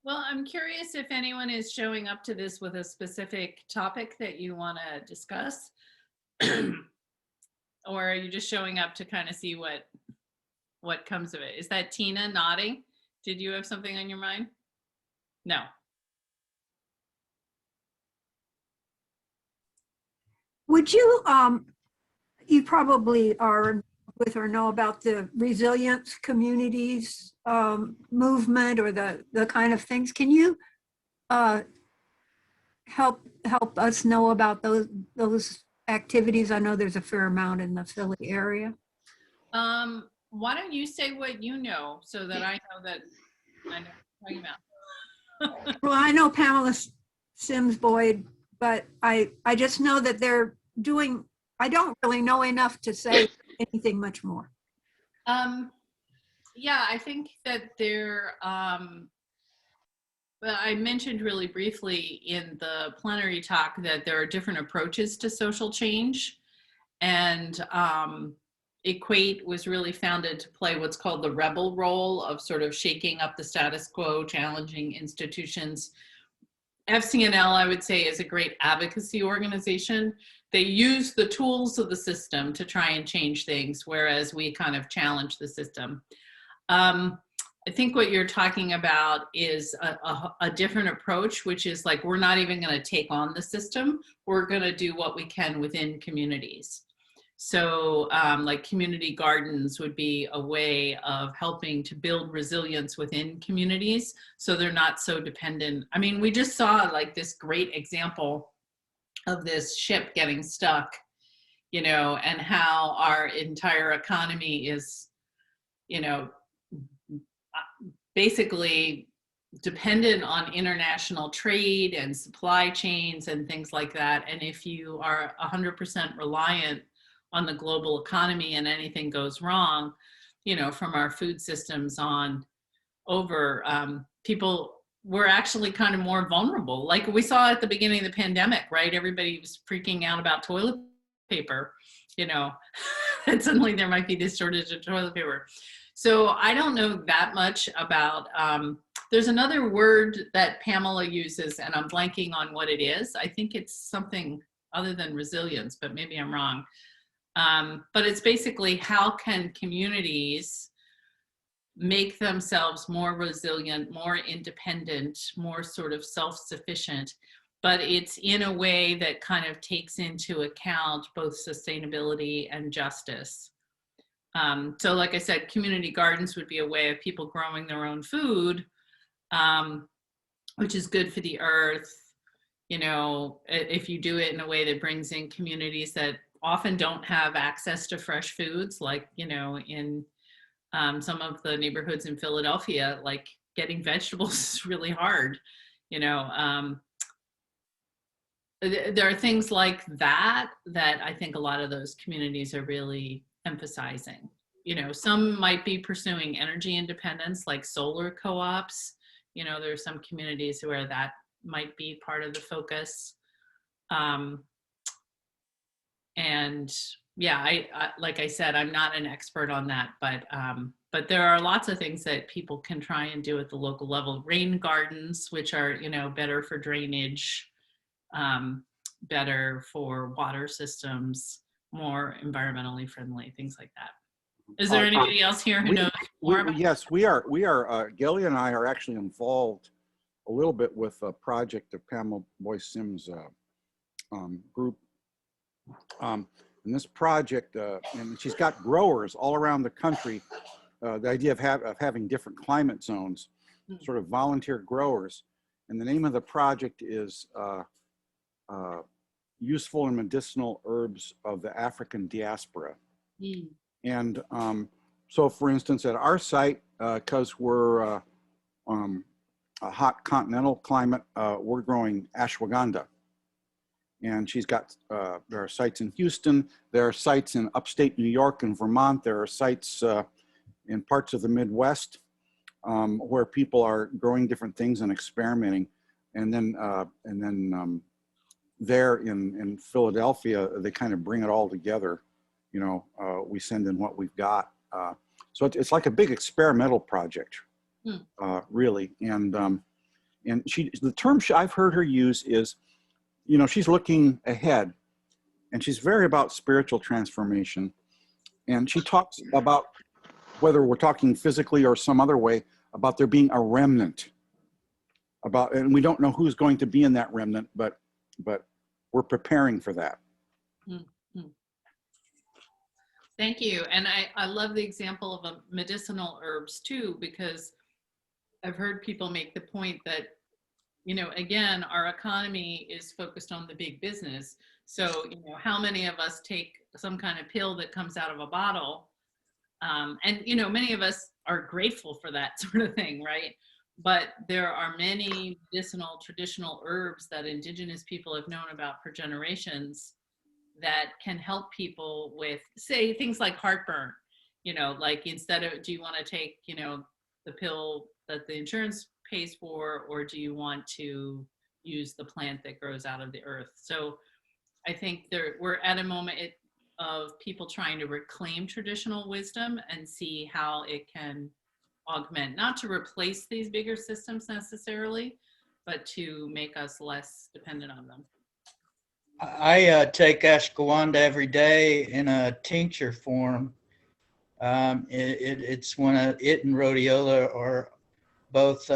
Well, I'm curious if anyone is showing up to this with a specific topic that you want to discuss, or are you just showing up to kind of see what comes of it? Is that Tina nodding? Did you have something on your mind? No. Would you, you probably are with or know about the resilience communities movement or the kind of things. Can you uh, help us know about those activities? I know there's a fair amount in the Philly area. Why don't you say what you know so that I know that I know what you're talking about? Well, I know Pamela Sims Boyd, but I just know that they're doing, I don't really know enough to say anything much more. Yeah, I think that well, I mentioned really briefly in the plenary talk that there are different approaches to social change, and Equate was really founded to play what's called the rebel role of sort of shaking up the status quo, challenging institutions. FCNL, I would say, is a great advocacy organization. They use the tools of the system to try and change things, whereas we kind of challenge the system. I think what you're talking about is a different approach, which is like, we're not even going to take on the system. We're going to do what we can within communities. So like community gardens would be a way of helping to build resilience within communities so they're not so dependent. I mean, we just saw like this great example of this ship getting stuck, you know, and how our entire economy is, you know, basically dependent on international trade and supply chains and things like that. And if you are 100% reliant on the global economy and anything goes wrong, you know, from our food systems on over, people were actually kind of more vulnerable. Like we saw at the beginning of the pandemic, right? Everybody was freaking out about toilet paper, you know, and suddenly there might be this shortage of toilet paper. So I don't know that much about, there's another word that Pamela uses and I'm blanking on what it is. I think it's something other than resilience, but maybe I'm wrong. But it's basically how can communities make themselves more resilient, more independent, more sort of self-sufficient, but it's in a way that kind of takes into account both sustainability and justice. So like I said, community gardens would be a way of people growing their own food, which is good for the earth. You know, if you do it in a way that brings in communities that often don't have access to fresh foods, like, you know, in some of the neighborhoods in Philadelphia, like getting vegetables is really hard, you know. There are things like that I think a lot of those communities are really emphasizing. You know, some might be pursuing energy independence, like solar co-ops. You know, there are some communities where that might be part of the focus. And yeah, I like I said, I'm not an expert on that, but there are lots of things that people can try and do at the local level. Rain gardens, which are, you know, better for drainage, better for water systems, more environmentally friendly, things like that. Is there anybody else here who knows more about? Yes, we are. Gilly and I are actually involved a little bit with a project of Pamela Boyce Sims' group. And this project, and she's got growers all around the country. The idea of having different climate zones, sort of volunteer growers. And the name of the project is Useful and Medicinal Herbs of the African Diaspora. And so, for instance, at our site, because we're a hot continental climate, we're growing ashwagandha. And she's got, there are sites in Houston, there are sites in upstate New York and Vermont, there are sites in parts of the Midwest where people are growing different things and experimenting. And then there in Philadelphia, they kind of bring it all together. You know, we send in what we've got. So it's like a big experimental project, really. And And the term I've heard her use is, you know, she's looking ahead, and she's very about spiritual transformation. And she talks about, whether we're talking physically or some other way, about there being a remnant. And we don't know who's going to be in that remnant, but we're preparing for that. Mm-hmm. Thank you. And I love the example of medicinal herbs too, because I've heard people make the point that, you know, again, our economy is focused on the big business. So, you know, how many of us take some kind of pill that comes out of a bottle? And, you know, many of us are grateful for that sort of thing, right? But there are many medicinal traditional herbs that indigenous people have known about for generations that can help people with, say, things like heartburn. You know, like, instead of, do you want to take, you know, the pill that the insurance pays for, or do you want to use the plant that grows out of the earth? So I think we're at a moment of people trying to reclaim traditional wisdom and see how it can augment, not to replace these bigger systems necessarily, but to make us less dependent on them. I take ashwagandha every day in a tincture form. It's one of it and rhodiola are both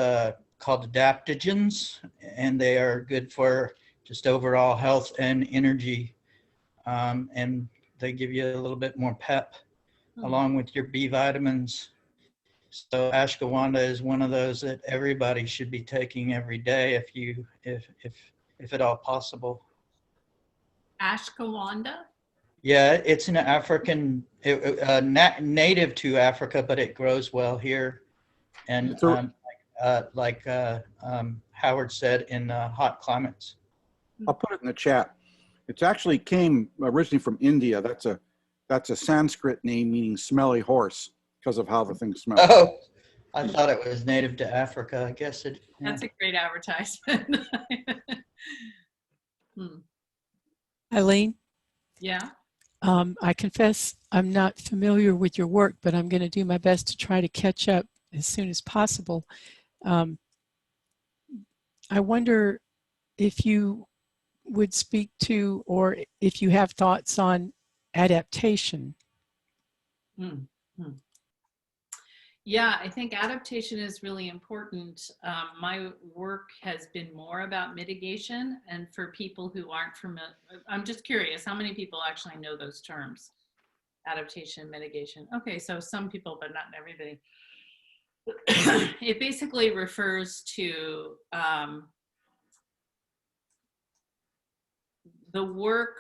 called adaptogens, and they are good for just overall health and energy. And they give you a little bit more pep along with your B vitamins. So ashwagandha is one of those that everybody should be taking every day if at all possible. Ashwagandha? Yeah, it's an African, native to Africa, but it grows well here. And Howard said, in hot climates. I'll put it in the chat. It's actually came originally from India. That's a Sanskrit name meaning smelly horse, because of how the thing smells. Oh, I thought it was native to Africa. I guess it. Yeah. That's a great advertisement. Eileen? Yeah. I confess I'm not familiar with your work, but I'm going to do my best to try to catch up as soon as possible. I wonder if you would speak to, or if you have thoughts on adaptation. Yeah, I think adaptation is really important. My work has been more about mitigation, and for people who aren't familiar, I'm just curious, how many people actually know those terms? Adaptation, mitigation. Okay, so some people, but not everybody. It basically refers to the work.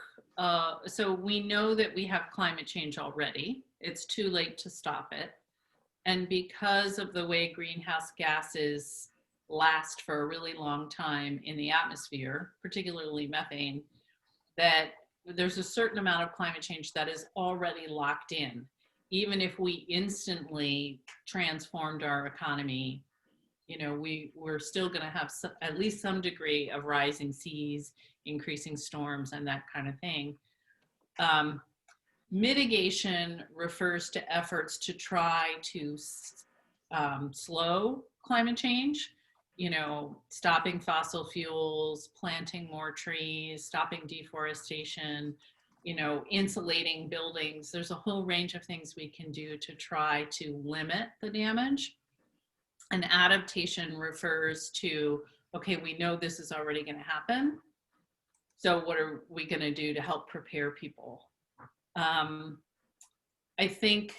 So we know that we have climate change already. It's too late to stop it. And because of the way greenhouse gases last for a really long time in the atmosphere, particularly methane, that there's a certain amount of climate change that is already locked in. Even if we instantly transformed our economy, you know, we're still going to have at least some degree of rising seas, increasing storms, and that kind of thing. Mitigation refers to efforts to try to slow climate change, you know, stopping fossil fuels, planting more trees, stopping deforestation, you know, insulating buildings. There's a whole range of things we can do to try to limit the damage. And adaptation refers to, okay, we know this is already going to happen. So what are we going to do to help prepare people? I think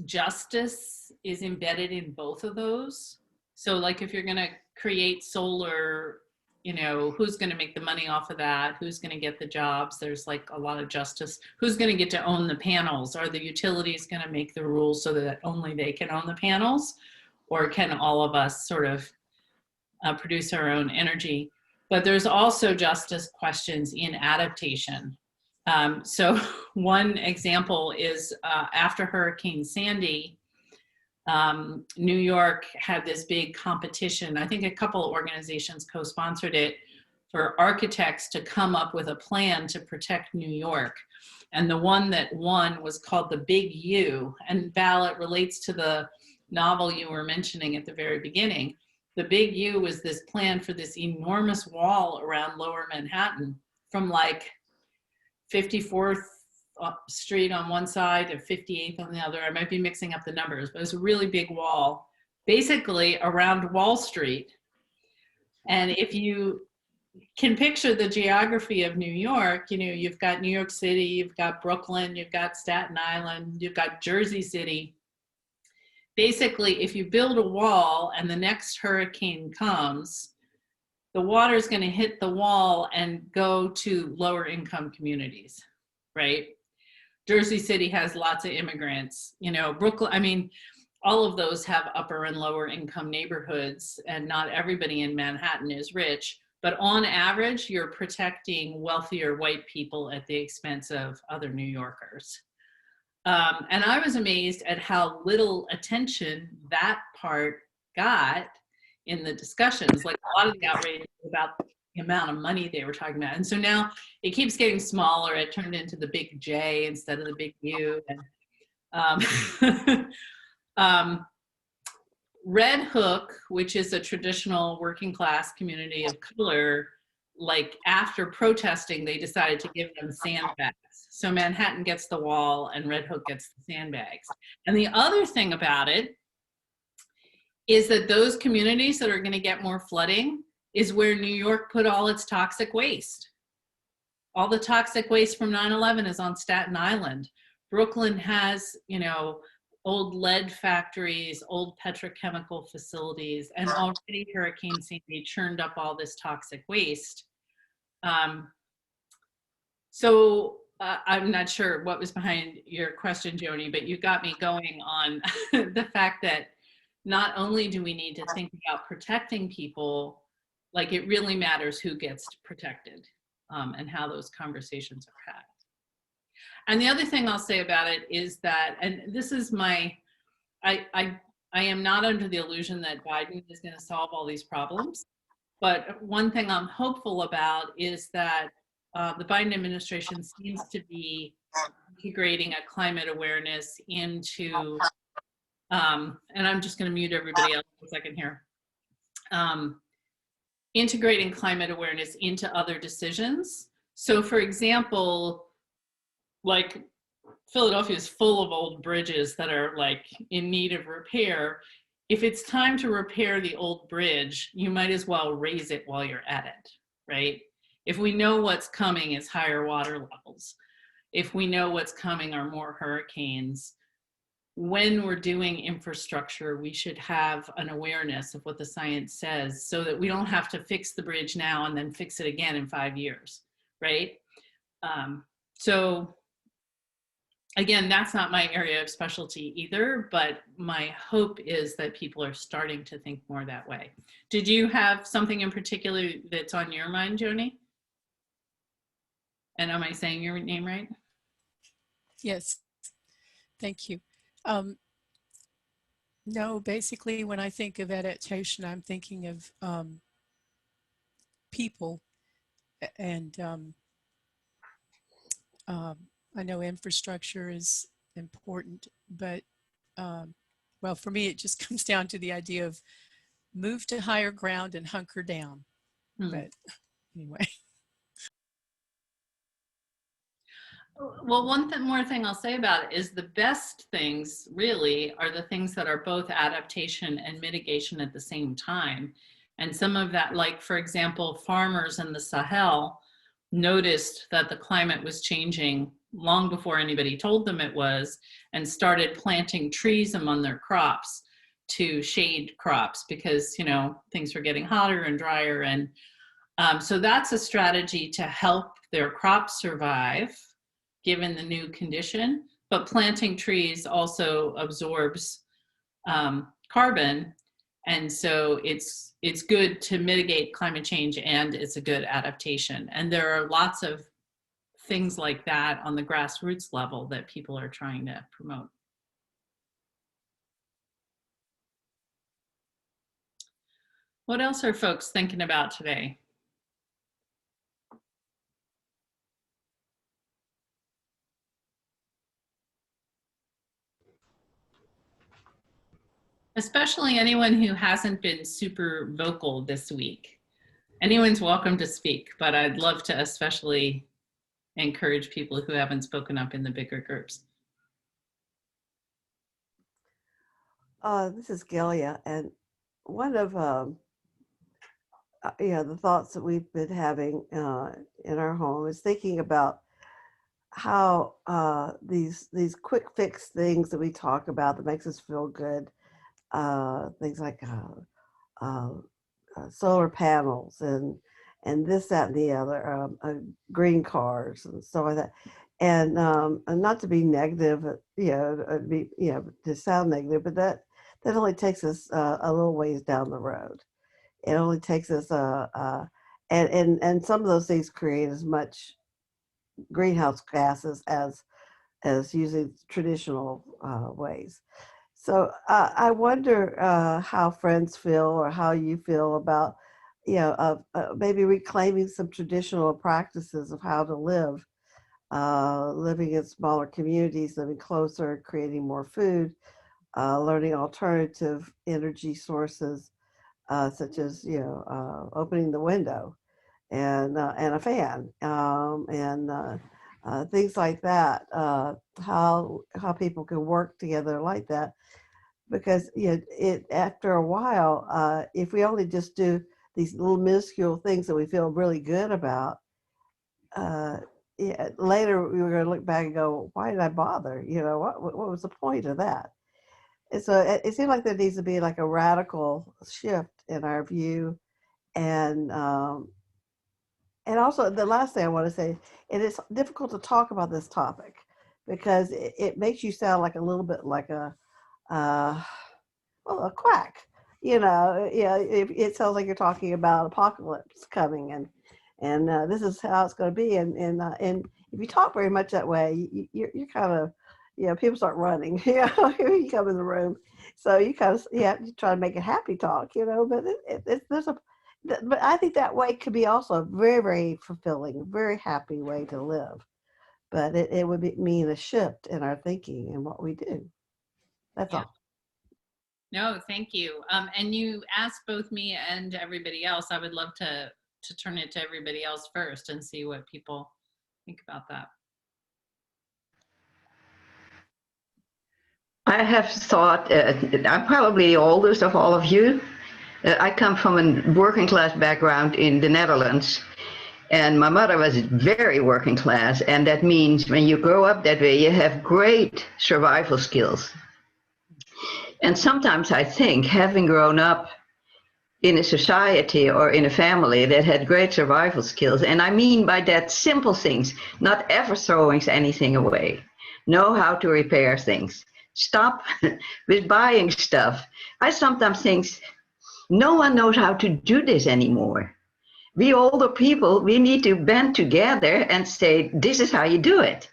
justice is embedded in both of those. So like, if you're going to create solar, you know, who's going to make the money off of that? Who's going to get the jobs? There's like a lot of justice. Who's going to get to own the panels? Are the utilities going to make the rules so that only they can own the panels? Or can all of us sort of produce our own energy? But there's also justice questions in adaptation. So one example is after Hurricane Sandy, New York had this big competition. I think a couple of organizations co-sponsored it, for architects to come up with a plan to protect New York. And the one that won was called The Big U. And Val, it relates to the novel you were mentioning at the very beginning. the Big U was this plan for this enormous wall around Lower Manhattan from like 54th Street on one side and 58th on the other. I might be mixing up the numbers, but it was a really big wall, basically around Wall Street. And if you can picture the geography of New York, you know, you've got New York City, you've got Brooklyn, you've got Staten Island, you've got Jersey City. Basically, if you build a wall and the next hurricane comes, the water is going to hit the wall and go to lower income communities, right? Jersey City has lots of immigrants, you know, Brooklyn, I mean, all of those have upper and lower income neighborhoods, and not everybody in Manhattan is rich, but on average, you're protecting wealthier white people at the expense of other New Yorkers. And I was amazed at how little attention that part got in the discussions. Like a lot of the outrage was about the amount of money they were talking about. And so now it keeps getting smaller. It turned into the big J instead of the big U. And, Red Hook, which is a traditional working class community of color, like after protesting, they decided to give them sandbags. So Manhattan gets the wall and Red Hook gets the sandbags. And the other thing about it is that those communities that are going to get more flooding is where New York put all its toxic waste. All the toxic waste from 9/11 is on Staten Island. Brooklyn has, you know, old lead factories, old petrochemical facilities, and already Hurricane Sandy churned up all this toxic waste. I'm not sure what was behind your question, Joni, but you got me going on the fact that not only do we need to think about protecting people, like it really matters who gets protected and how those conversations are had. And the other thing I'll say about it is that, and this is I am not under the illusion that Biden is going to solve all these problems. But one thing I'm hopeful about is that the Biden administration seems to be integrating a climate awareness into, and I'm just going to mute everybody else for a second here, integrating climate awareness into other decisions. So for example, like Philadelphia is full of old bridges that are like in need of repair. If it's time to repair the old bridge, you might as well raise it while you're at it, right? If we know what's coming is higher water levels. If we know what's coming are more hurricanes, when we're doing infrastructure, we should have an awareness of what the science says so that we don't have to fix the bridge now and then fix it again in 5 years, right? So again, that's not my area of specialty either, but my hope is that people are starting to think more that way. Did you have something in particular that's on your mind, Joni? And am I saying your name right? Yes, thank you. No, basically, when I think of adaptation, I'm thinking of people, and I know infrastructure is important, but well, for me, it just comes down to the idea of move to higher ground and hunker down. But anyway. Well, one more thing I'll say about it is the best things really are the things that are both adaptation and mitigation at the same time. And some of that, like for example, farmers in the Sahel noticed that the climate was changing long before anybody told them it was, and started planting trees among their crops to shade crops because, you know, things were getting hotter and drier. And so that's a strategy to help their crops survive given the new condition, but planting trees also absorbs carbon. And so it's good to mitigate climate change, and it's a good adaptation. And there are lots of things like that on the grassroots level that people are trying to promote. What else are folks thinking about today? Especially anyone who hasn't been super vocal this week. Anyone's welcome to speak, but I'd love to especially encourage people who haven't spoken up in the bigger groups. This is Gelia, and one of the thoughts that we've been having in our home is thinking about how these quick fix things that we talk about that makes us feel good, things like solar panels and this, that, and the other, green cars and stuff like that. And not to be negative, to sound negative, but that only takes us a little ways down the road. It only takes us and some of those things create as much greenhouse gases as using traditional ways. So I wonder how friends feel or how you feel about, maybe reclaiming some traditional practices of how to live, living in smaller communities, living closer, creating more food, learning alternative energy sources, such as, opening the window and a fan, and things like that. How people can work together like that, because it after a while, if we only just do these little minuscule things that we feel really good about, later we were going to look back and go, why did I bother? What was the point of that? And so it seems like there needs to be like a radical shift in our view. And also the last thing I want to say, and it's difficult to talk about this topic because it makes you sound like a little bit like a quack. It sounds like you're talking about apocalypse coming and this is how it's going to be. And if you talk very much that way, you're kind of, people start running. You come in the room, so you kind of you try to make it happy talk, but but I think that way could be also a very, very fulfilling, very happy way to live. But it would mean a shift in our thinking and what we do. That's all. No, thank you. And you asked both me and everybody else. I would love to turn it to everybody else first and see what people think about that. I have thought, I'm probably the oldest of all of you. I come from a working class background in the Netherlands, and my mother was very working class, and that means when you grow up that way, you have great survival skills. And sometimes I think, having grown up in a society or in a family that had great survival skills, and I mean by that simple things, not ever throwing anything away, know how to repair things, stop with buying stuff. I sometimes think no one knows how to do this anymore. We older people, we need to band together and say, this is how you do it.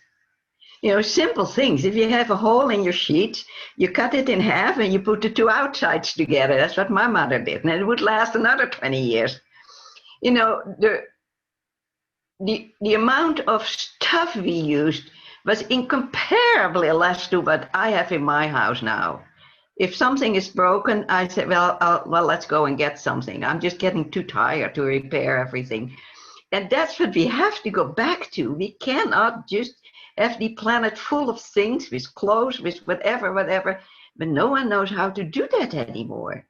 Simple things. If you have a hole in your sheet, you cut it in half and you put the two outsides together. That's what my mother did, and it would last another 20 years. The amount of stuff we used was incomparably less to what I have in my house now. If something is broken, I say, well, let's go and get something. I'm just getting too tired to repair everything. And that's what we have to go back to. We cannot just have the planet full of things, with clothes, with whatever, but no one knows how to do that anymore.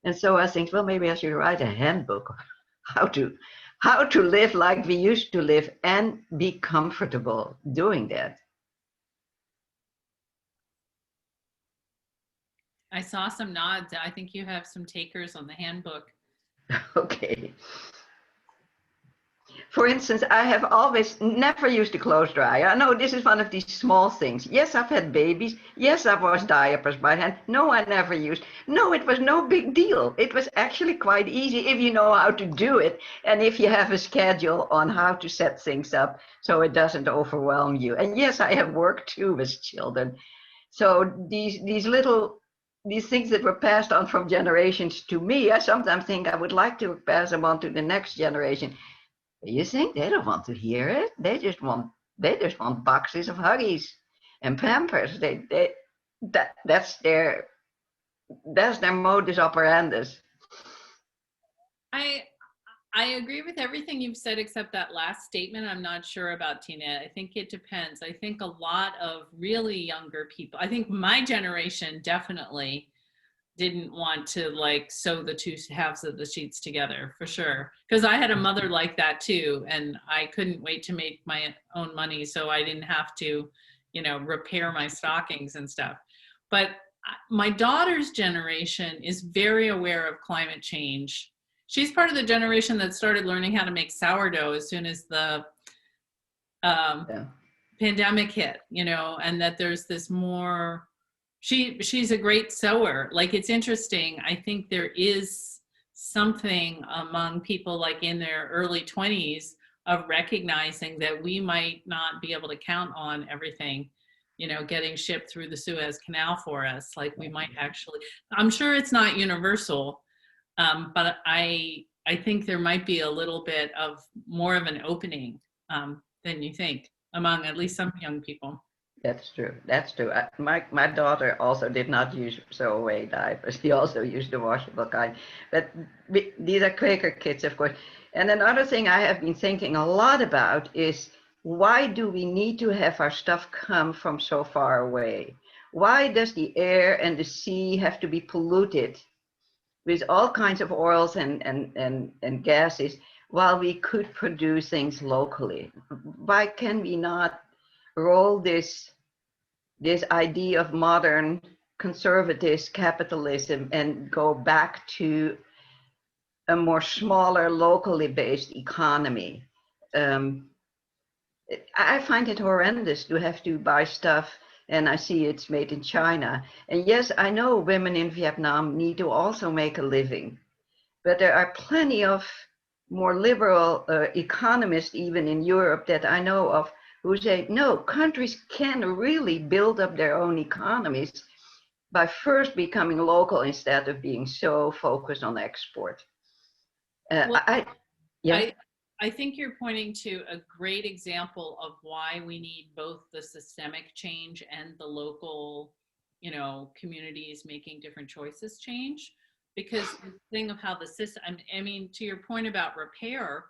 And so I think, well, maybe I should write a handbook how to live like we used to live and be comfortable doing that. I saw some nods. I think you have some takers on the handbook. Okay. For instance, I have always never used a clothes dryer. I know this is one of these small things. Yes, I've had babies. Yes, I've washed diapers by hand. No, I never used. No, it was no big deal. It was actually quite easy if you know how to do it and if you have a schedule on how to set things up so it doesn't overwhelm you. And yes, I have worked too with children. So these things that were passed on from generations to me, I sometimes think I would like to pass them on to the next generation. You think they don't want to hear it? They just want boxes of Huggies and Pampers. That's their that's their modus operandus. I agree with everything you've said except that last statement. I'm not sure about, Tina. I think it depends. I think a lot of really younger people, I think my generation definitely didn't want to like sew the two halves of the sheets together, for sure. Because I had a mother like that too, and I couldn't wait to make my own money so I didn't have to, you know, repair my stockings and stuff. But my daughter's generation is very aware of climate change. She's part of the generation that started learning how to make sourdough as soon as the Yeah. pandemic hit, you know, and that there's this more, she's a great sewer. Like, it's interesting. I think there is something among people like in their early 20s of recognizing that we might not be able to count on everything, you know, getting shipped through the Suez Canal for us. Like, we might actually, I'm sure it's not universal, but I think there might be a little bit of more of an opening than you think among at least some young people. That's true. That's true. My daughter also did not use sew away diapers. She also used the washable kind. But these are Quaker kids, of course. And another thing I have been thinking a lot about is, why do we need to have our stuff come from so far away? Why does the air and the sea have to be polluted with all kinds of oils and gases while we could produce things locally? Why can we not roll this idea of modern conservative capitalism and go back to a more smaller, locally based economy? I find it horrendous to have to buy stuff and I see it's made in China. And yes, I know women in Vietnam need to also make a living, but there are plenty of more liberal economists, even in Europe, that I know of, who say, no, countries can really build up their own economies by first becoming local instead of being so focused on export. Well, Yeah. I think you're pointing to a great example of why we need both the systemic change and the local, you know, communities making different choices change. Because the thing of how the system, I mean, to your point about repair,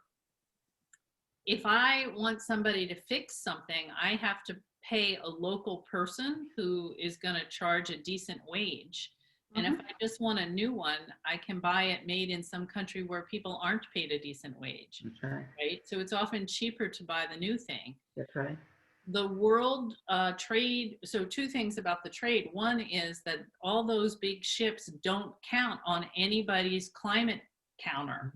if I want somebody to fix something, I have to pay a local person who is going to charge a decent wage. And if I just want a new one, I can buy it made in some country where people aren't paid a decent wage, right? So it's often cheaper to buy the new thing. That's right. The world trade, so two things about the trade. One is that all those big ships don't count on anybody's climate counter.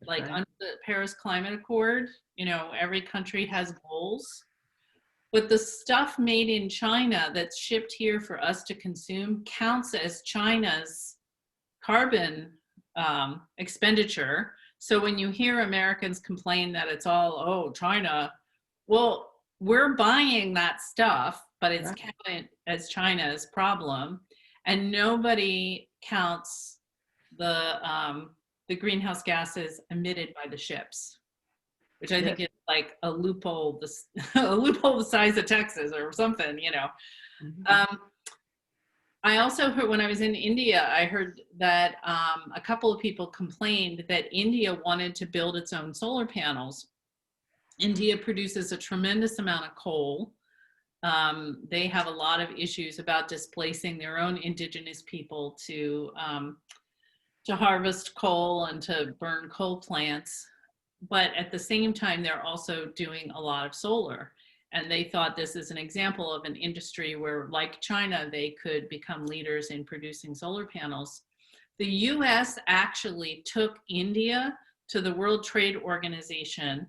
Like under the Paris Climate Accord, you know, every country has goals. But the stuff made in China that's shipped here for us to consume counts as China's carbon expenditure. So when you hear Americans complain that it's all, oh, China, well, we're buying that stuff, but it's counted as China's problem. And nobody counts the greenhouse gases emitted by the ships, which I think is like a loophole, a loophole the size of Texas or something, you know. I also heard, when I was in India, I heard that a couple of people complained that India wanted to build its own solar panels. India produces a tremendous amount of coal. They have a lot of issues about displacing their own indigenous people to harvest coal and to burn coal plants. But at the same time, they're also doing a lot of solar. And they thought this is an example of an industry where, like China, they could become leaders in producing solar panels. The US actually took India to the World Trade Organization,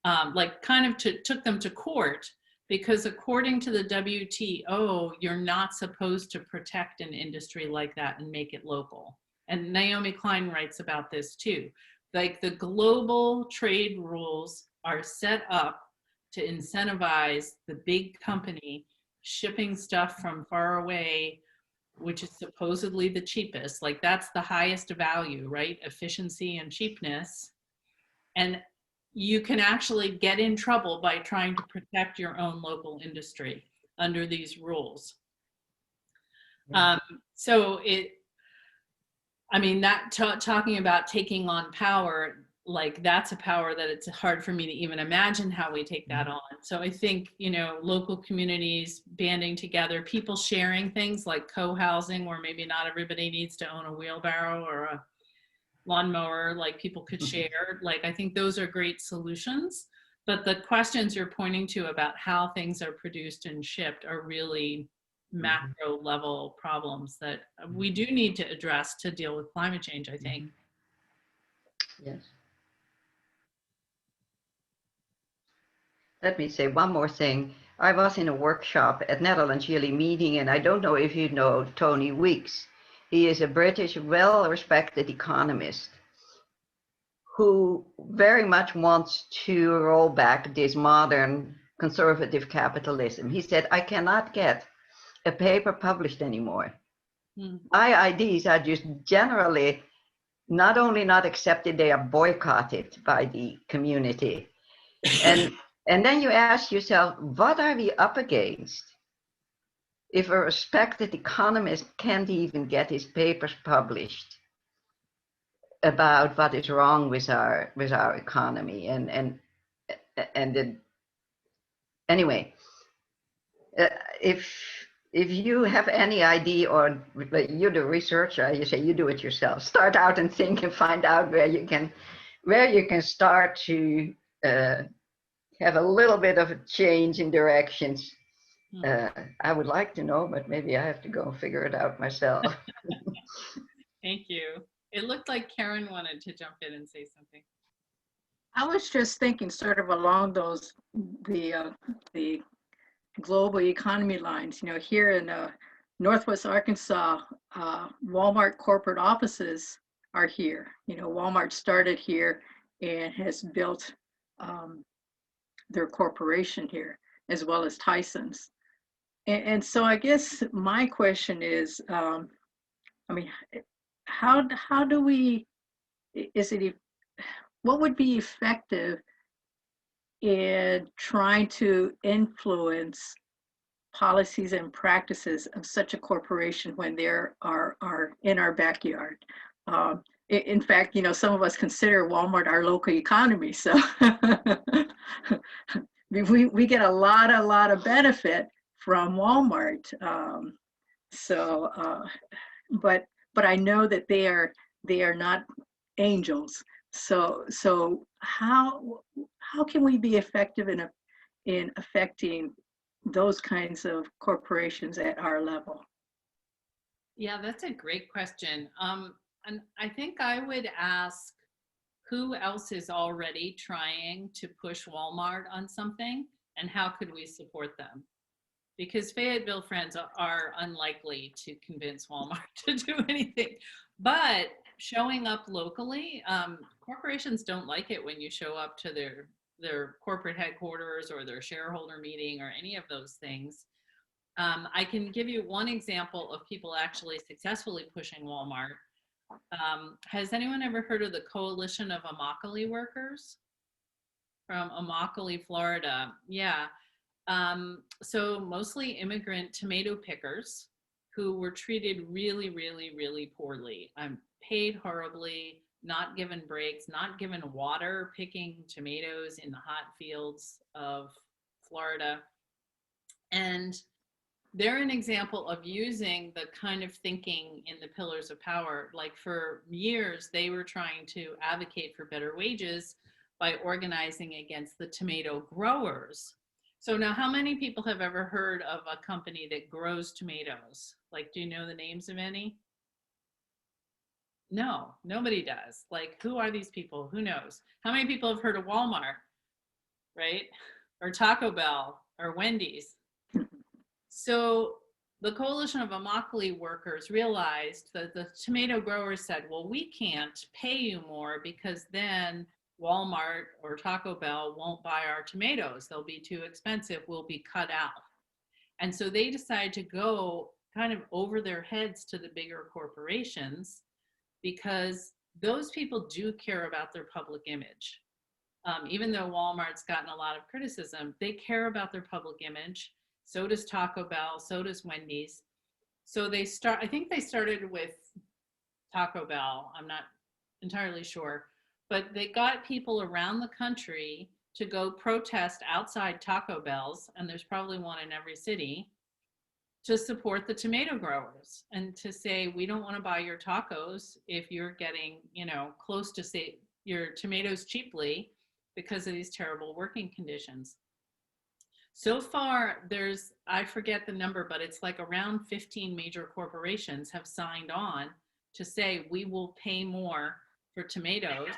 took them to court, because according to the WTO, you're not supposed to protect an industry like that and make it local. And Naomi Klein writes about this too. Like, the global trade rules are set up to incentivize the big company shipping stuff from far away, which is supposedly the cheapest. Like, that's the highest value, right? Efficiency and cheapness. And you can actually get in trouble by trying to protect your own local industry under these rules. So I mean, that talking about taking on power, like that's a power that it's hard for me to even imagine how we take that on. So I think, you know, local communities banding together, people sharing things like co-housing, where maybe not everybody needs to own a wheelbarrow or a lawnmower, like people could share. Like, I think those are great solutions. But the questions you're pointing to about how things are produced and shipped are really macro level problems that we do need to address to deal with climate change, I think. Yes. Let me say one more thing. I was in a workshop at Netherlands Yearly Meeting, and I don't know if you know Tony Weeks. He is a British, well-respected economist who very much wants to roll back this modern conservative capitalism. He said, I cannot get a paper published anymore. My ideas are just generally not only not accepted, they are boycotted by the community. And then you ask yourself, what are we up against? If a respected economist can't even get his papers published about what is wrong with our economy, anyway, if you have any idea, or you're the researcher, you say you do it yourself. Start out and think and find out where you can start to have a little bit of a change in directions. I would like to know, but maybe I have to go figure it out myself. Thank you. It looked like Karen wanted to jump in and say something. I was just thinking sort of along those, the global economy lines, you know, here in Northwest Arkansas, Walmart corporate offices are here. You know, Walmart started here and has built their corporation here, as well as Tyson's. And so I guess my question is, I mean, how do we, what would be effective in trying to influence policies and practices of such a corporation when they are in our backyard? In fact, you know, some of us consider Walmart our local economy. So we get a lot of benefit from Walmart. But I know that they are not angels. So how can we be effective in affecting those kinds of corporations at our level? Yeah, that's a great question. And I think I would ask, who else is already trying to push Walmart on something, and how could we support them? Because Fayetteville Friends are unlikely to convince Walmart to do anything. But showing up locally, corporations don't like it when you show up to their corporate headquarters or their shareholder meeting or any of those things. I can give you one example of people actually successfully pushing Walmart. Has anyone ever heard of the Coalition of Immokalee Workers from Immokalee, Florida? Yeah. So mostly immigrant tomato pickers who were treated really, really, really poorly. Paid horribly, not given breaks, not given water, picking tomatoes in the hot fields of Florida. And they're an example of using the kind of thinking in the pillars of power. Like for years, they were trying to advocate for better wages by organizing against the tomato growers. So now, how many people have ever heard of a company that grows tomatoes? Like, do you know the names of any? No, nobody does. Like, who are these people? Who knows? How many people have heard of Walmart, right? Or Taco Bell or Wendy's? So the Coalition of Immokalee Workers realized that the tomato growers said, well, we can't pay you more because then Walmart or Taco Bell won't buy our tomatoes. They'll be too expensive. We'll be cut out. And so they decided to go kind of over their heads to the bigger corporations, because those people do care about their public image. Even though Walmart's gotten a lot of criticism, they care about their public image. So does Taco Bell, so does Wendy's. So I think they started with Taco Bell. I'm not entirely sure, but they got people around the country to go protest outside Taco Bells, and there's probably one in every city, to support the tomato growers and to say, we don't want to buy your tacos if you're getting, you know, close to say your tomatoes cheaply because of these terrible working conditions. So far, there's, I forget the number, but it's like around 15 major corporations have signed on to say, we will pay more for tomatoes.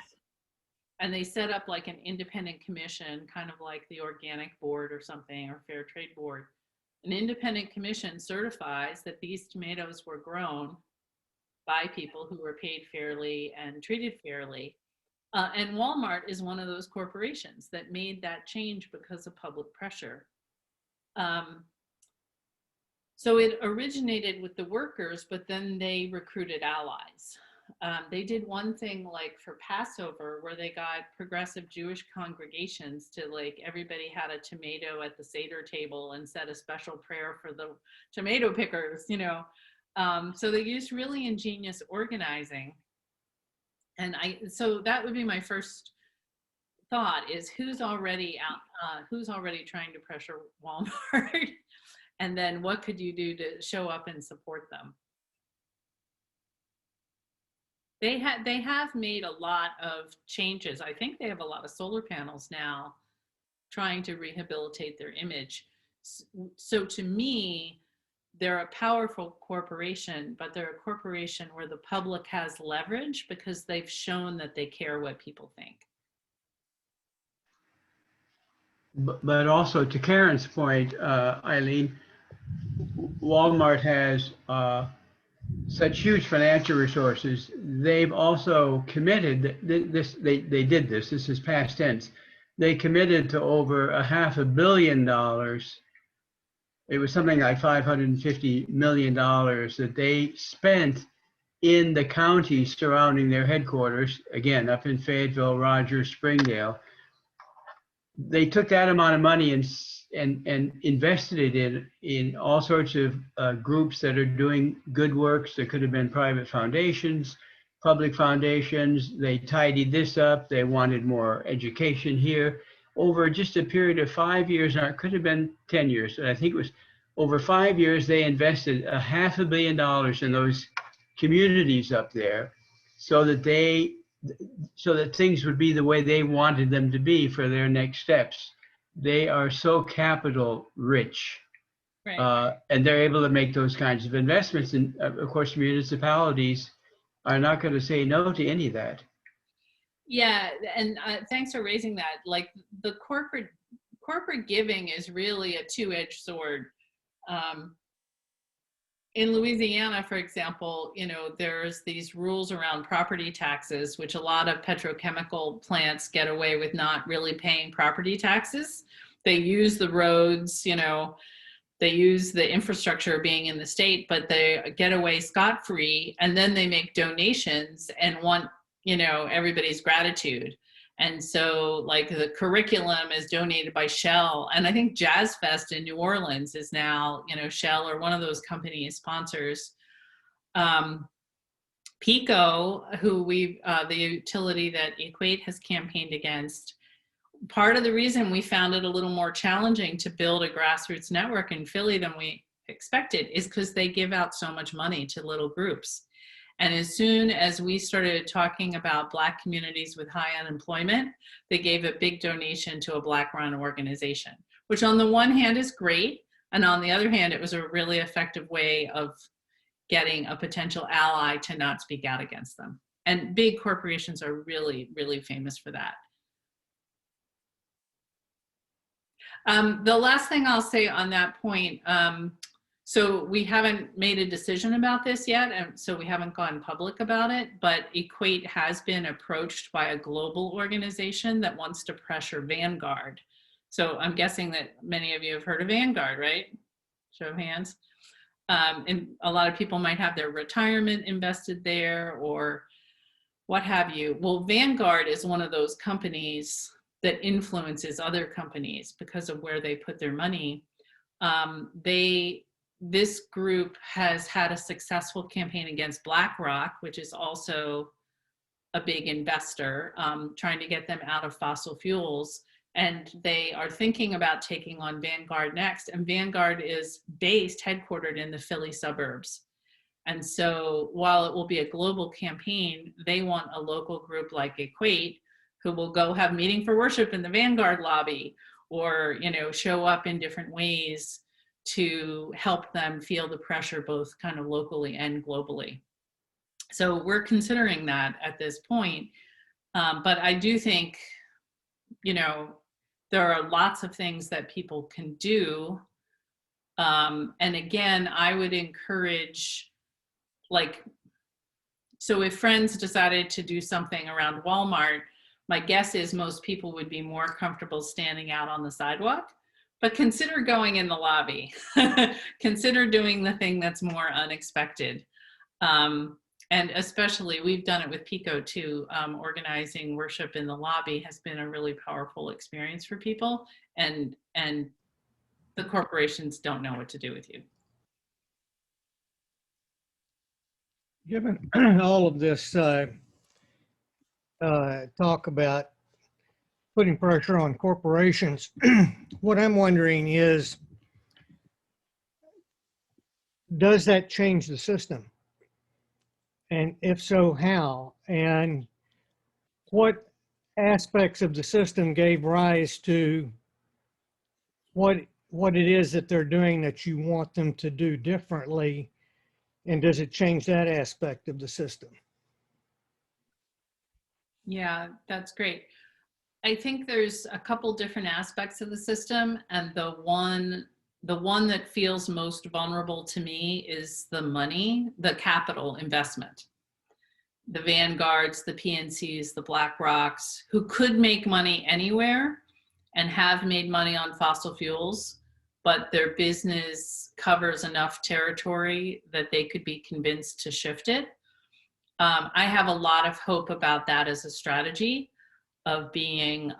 And they set up like an independent commission, kind of like the organic board or something, or fair trade board. An independent commission certifies that these tomatoes were grown by people who were paid fairly and treated fairly. And Walmart is one of those corporations that made that change because of public pressure. So it originated with the workers, but then they recruited allies. They did one thing like for Passover where they got progressive Jewish congregations to, like, everybody had a tomato at the Seder table and said a special prayer for the tomato pickers, you know. So they used really ingenious organizing. And so that would be my first thought, is who's already out, who's already trying to pressure Walmart? And then what could you do to show up and support them? They have made a lot of changes. I think they have a lot of solar panels now trying to rehabilitate their image. So to me, they're a powerful corporation, but they're a corporation where the public has leverage because they've shown that they care what people think. But also to Karen's point, Eileen, Walmart has such huge financial resources. They've also committed this. They did this. This is past tense. They committed to over $500 million. It was something like $550 million that they spent in the counties surrounding their headquarters. Again, up in Fayetteville, Rogers, Springdale. They took that amount of money and invested it in all sorts of groups that are doing good works. There could have been private foundations, public foundations. They tidied this up. They wanted more education here. Over just a period of 5 years, or it could have been 10 years, I think it was over 5 years, they invested $500 million in those communities up there so that things would be the way they wanted them to be for their next steps. They are so capital rich, Right. and they're able to make those kinds of investments. And of course, municipalities are not going to say no to any of that. Yeah, and thanks for raising that. Like, the corporate giving is really a two-edged sword. In Louisiana, for example, you know, there's these rules around property taxes, which a lot of petrochemical plants get away with not really paying property taxes. They use the roads, you know, they use the infrastructure being in the state, but they get away scot-free, and then they make donations and want, you know, everybody's gratitude. And so, like, the curriculum is donated by Shell. And I think Jazz Fest in New Orleans is now, you know, Shell or one of those companies sponsors. PICO, who the utility that Equate has campaigned against, part of the reason we found it a little more challenging to build a grassroots network in Philly than we expected is because they give out so much money to little groups. And as soon as we started talking about Black communities with high unemployment, they gave a big donation to a Black-run organization, which on the one hand is great. And on the other hand, it was a really effective way of getting a potential ally to not speak out against them. And big corporations are really, really famous for that. The last thing I'll say on that point, so we haven't made a decision about this yet, and so we haven't gone public about it, but Equate has been approached by a global organization that wants to pressure Vanguard. So I'm guessing that many of you have heard of Vanguard, right? Show of hands. And a lot of people might have their retirement invested there or what have you. Well, Vanguard is one of those companies that influences other companies because of where they put their money. this group has had a successful campaign against BlackRock, which is also a big investor, trying to get them out of fossil fuels. And they are thinking about taking on Vanguard next. And Vanguard is headquartered in the Philly suburbs. And so while it will be a global campaign, they want a local group like Equate, who will go have meeting for worship in the Vanguard lobby, or, you know, show up in different ways to help them feel the pressure both kind of locally and globally. So we're considering that at this point. But I do think, you know, there are lots of things that people can do. And again, I would encourage, like, so if Friends decided to do something around Walmart, my guess is most people would be more comfortable standing out on the sidewalk, but consider going in the lobby. Consider doing the thing that's more unexpected. And especially, we've done it with Pico too. Organizing worship in the lobby has been a really powerful experience for people, and the corporations don't know what to do with you. Given all of this talk about putting pressure on corporations, what I'm wondering is, does that change the system? And if so, how? And what aspects of the system gave rise to what it is that they're doing that you want them to do differently? And does it change that aspect of the system? Yeah, that's great. I think there's a couple different aspects of the system, and the one that feels most vulnerable to me is the money, the capital investment. The Vanguards, the PNCs, the BlackRocks, who could make money anywhere and have made money on fossil fuels, but their business covers enough territory that they could be convinced to shift it. I have a lot of hope about that as a strategy of being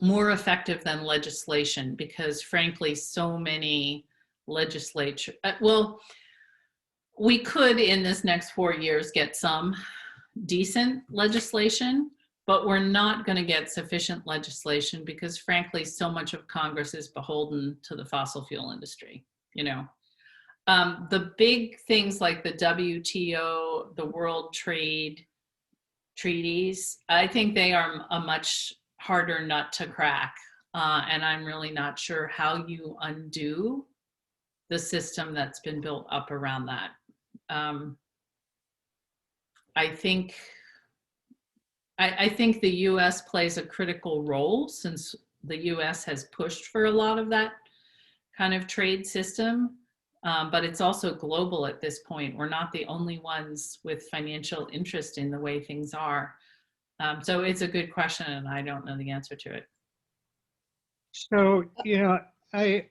more effective than legislation, because frankly, so many legislature, well, we could in this next 4 years get some decent legislation, but we're not going to get sufficient legislation because frankly, so much of Congress is beholden to the fossil fuel industry, you know. The big things like the WTO, the World Trade treaties, I think they are a much harder nut to crack. And I'm really not sure how you undo the system that's been built up around that. I think the US plays a critical role, since the US has pushed for a lot of that kind of trade system. But it's also global at this point. We're not the only ones with financial interest in the way things are. So it's a good question, and I don't know the answer to it. So, you know, I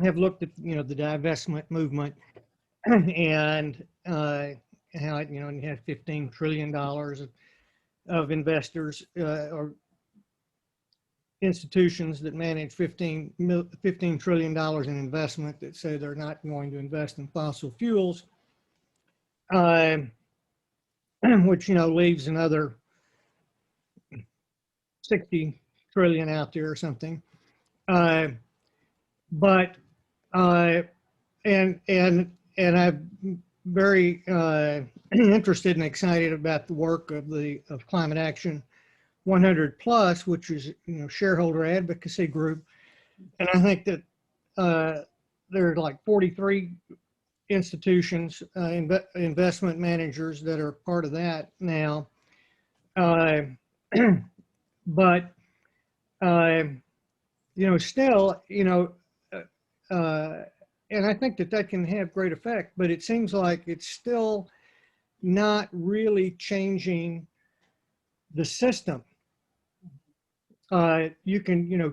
have looked at, you know, the divestment movement and how, you know, you have $15 trillion of investors or institutions that manage $15 trillion in investment that say they're not going to invest in fossil fuels, which, you know, leaves another 60 trillion out there or something. And I'm very interested and excited about the work of Climate Action 100 Plus, which is, you know, shareholder advocacy group. And I think that there are like 43 institutions, investment managers that are part of that now. But, you know, still, you know, and I think that can have great effect, but it seems like it's still not really changing the system. You can, you know,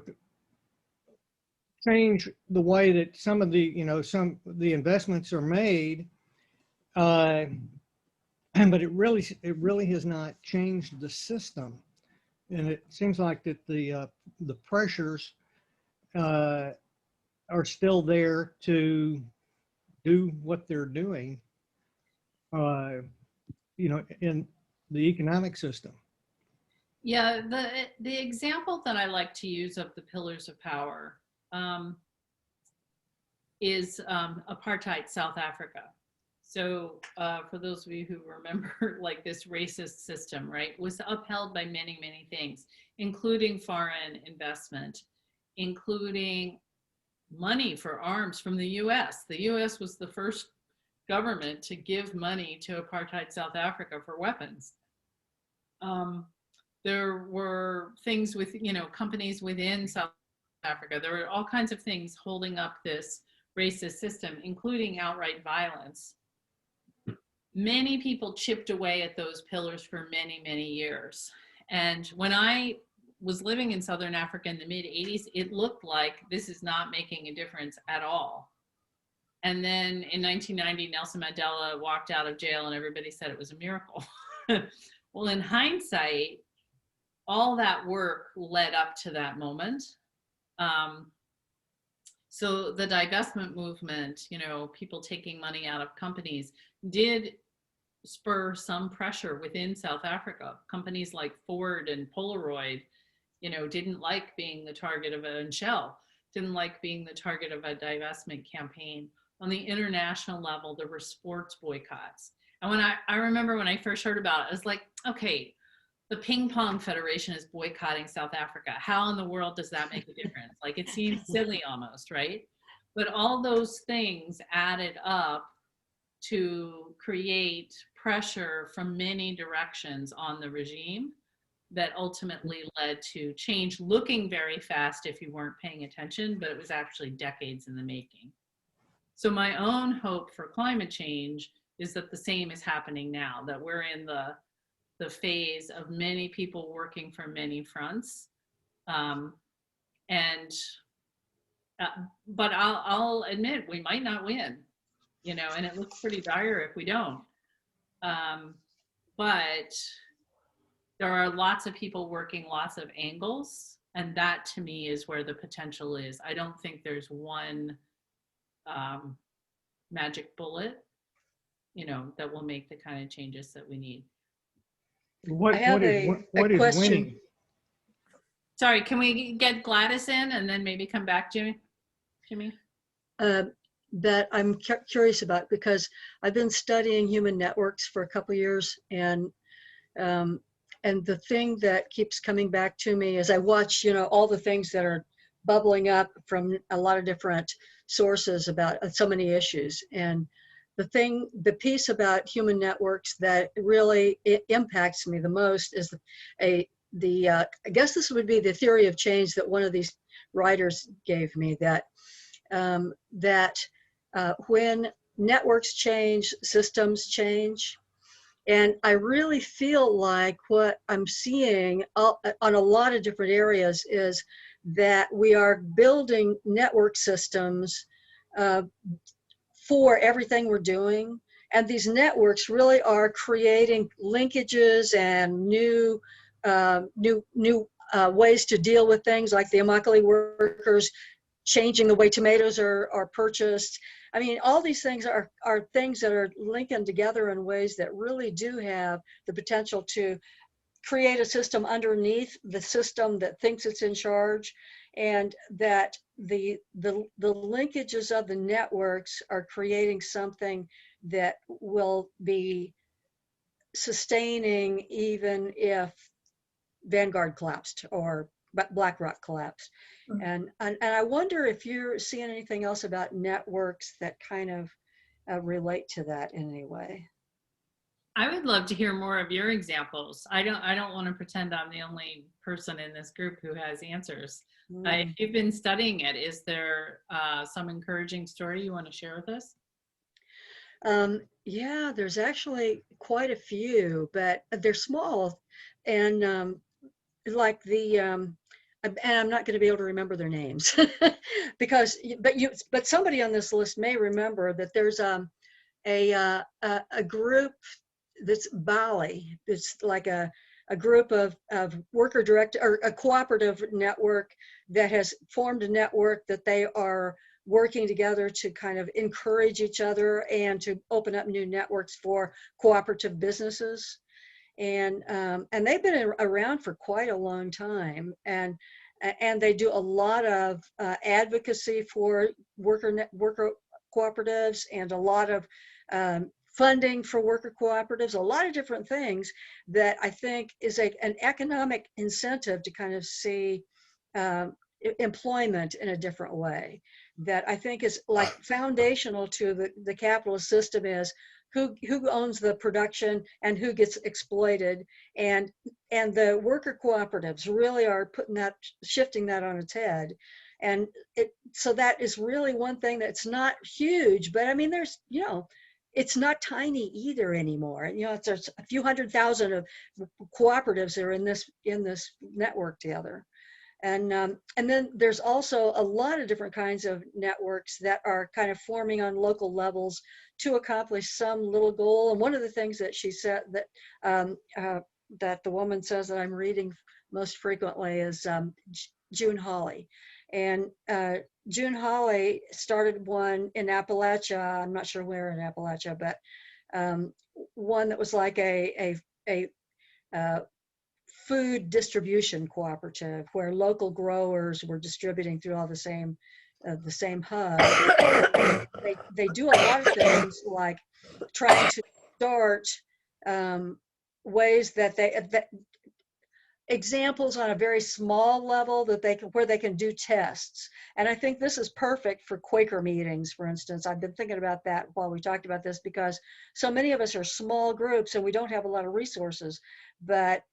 change the way that some of the, you know, the investments are made, but it really has not changed the system. And it seems like that the pressures are are still there to do what they're doing, in the economic system. Yeah, the example that I like to use of the pillars of power is apartheid South Africa. So for those of you who remember, like this racist system, right, was upheld by many, many things, including foreign investment, including money for arms from the US. The US was the first government to give money to apartheid South Africa for weapons. There were things with, companies within South Africa. There were all kinds of things holding up this racist system, including outright violence. Many people chipped away at those pillars for many, many years. And when I was living in Southern Africa in the mid 80s, it looked like this is not making a difference at all. And then in 1990, Nelson Mandela walked out of jail and everybody said it was a miracle. Well, in hindsight, all that work led up to that moment. So the divestment movement, people taking money out of companies, did spur some pressure within South Africa. Companies like Ford and Polaroid, didn't like being the target of and Shell didn't like being the target of a divestment campaign. On the international level, there were sports boycotts. And when I remember when I first heard about it, I was like, okay, the Ping Pong Federation is boycotting South Africa. How in the world does that make a difference? Like, it seems silly almost, right? But all those things added up to create pressure from many directions on the regime that ultimately led to change looking very fast if you weren't paying attention, but it was actually decades in the making. So my own hope for climate change is that the same is happening now, that we're in the phase of many people working from many fronts. But I'll admit we might not win, and it looks pretty dire if we don't. But there are lots of people working lots of angles, and that to me is where the potential is. I don't think there's one magic bullet, that will make the kind of changes that we need. What I have is a question. winning? Sorry, can we get Gladys in and then maybe come back, Jimmy? That I'm curious about, because I've been studying human networks for a couple of years, and the thing that keeps coming back to me as I watch, all the things that are bubbling up from a lot of different sources about so many issues, and the piece about human networks that really impacts me the most is I guess this would be the theory of change that one of these writers gave me, that when networks change, systems change. And I really feel like what I'm seeing on a lot of different areas is that we are building network systems for everything we're doing. And these networks really are creating linkages and new ways to deal with things, like the Immokalee workers changing the way tomatoes are purchased. I mean, all these things are things that are linking together in ways that really do have the potential to create a system underneath the system that thinks it's in charge, and that the linkages of the networks are creating something that will be sustaining even if Vanguard collapsed or BlackRock collapsed. And I wonder if you're seeing anything else about networks that kind of relate to that in any way. I would love to hear more of your examples. I don't want to pretend I'm the only person in this group who has answers. If you've been studying it, is there some encouraging story you want to share with us? Yeah, there's actually quite a few, but they're small, and like and I'm not going to be able to remember their names but somebody on this list may remember that there's a group that's Bali. It's like a group of worker direct, or a cooperative network that has formed a network that they are working together to kind of encourage each other and to open up new networks for cooperative businesses. And they've been around for quite a long time, and they do a lot of advocacy for worker cooperatives, and a lot of funding for worker cooperatives, a lot of different things that I think is an economic incentive to kind of see employment in a different way, that I think is like foundational to the capitalist system, is who owns the production and who gets exploited. And the worker cooperatives really are shifting that on its head. And so that is really one thing that's not huge, but I mean, there's, it's not tiny either anymore. There's a few 100,000 of cooperatives that are in this network together. And then there's also a lot of different kinds of networks that are kind of forming on local levels to accomplish some little goal. And one of the things that she said that the woman says that I'm reading most frequently is June Hawley. And June Hawley started one in Appalachia. I'm not sure where in Appalachia, but one that was like a food distribution cooperative where local growers were distributing through all the same hub. They do a lot of things like trying to start ways that examples on a very small level where they can do tests. And I think this is perfect for Quaker meetings, for instance. I've been thinking about that while we talked about this, because so many of us are small groups and we don't have a lot of resources. But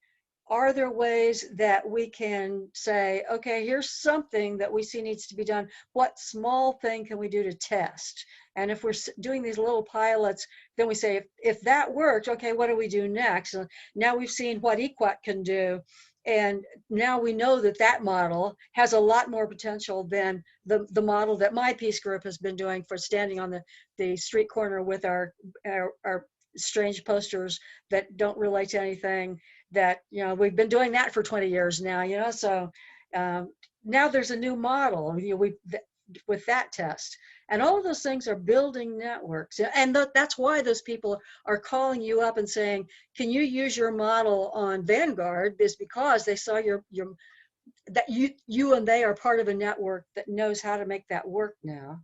are there ways that we can say, okay, here's something that we see needs to be done. What small thing can we do to test? And if we're doing these little pilots, then we say, if that worked, okay, what do we do next? And now we've seen what EQUAT can do. And now we know that model has a lot more potential than the model that my peace group has been doing for standing on the street corner with our strange posters that don't relate to anything. That, we've been doing that for 20 years now, so now there's a new model with that test. And all of those things are building networks. And that's why those people are calling you up and saying, can you use your model on Vanguard? Is because they saw that you and they are part of a network that knows how to make that work now.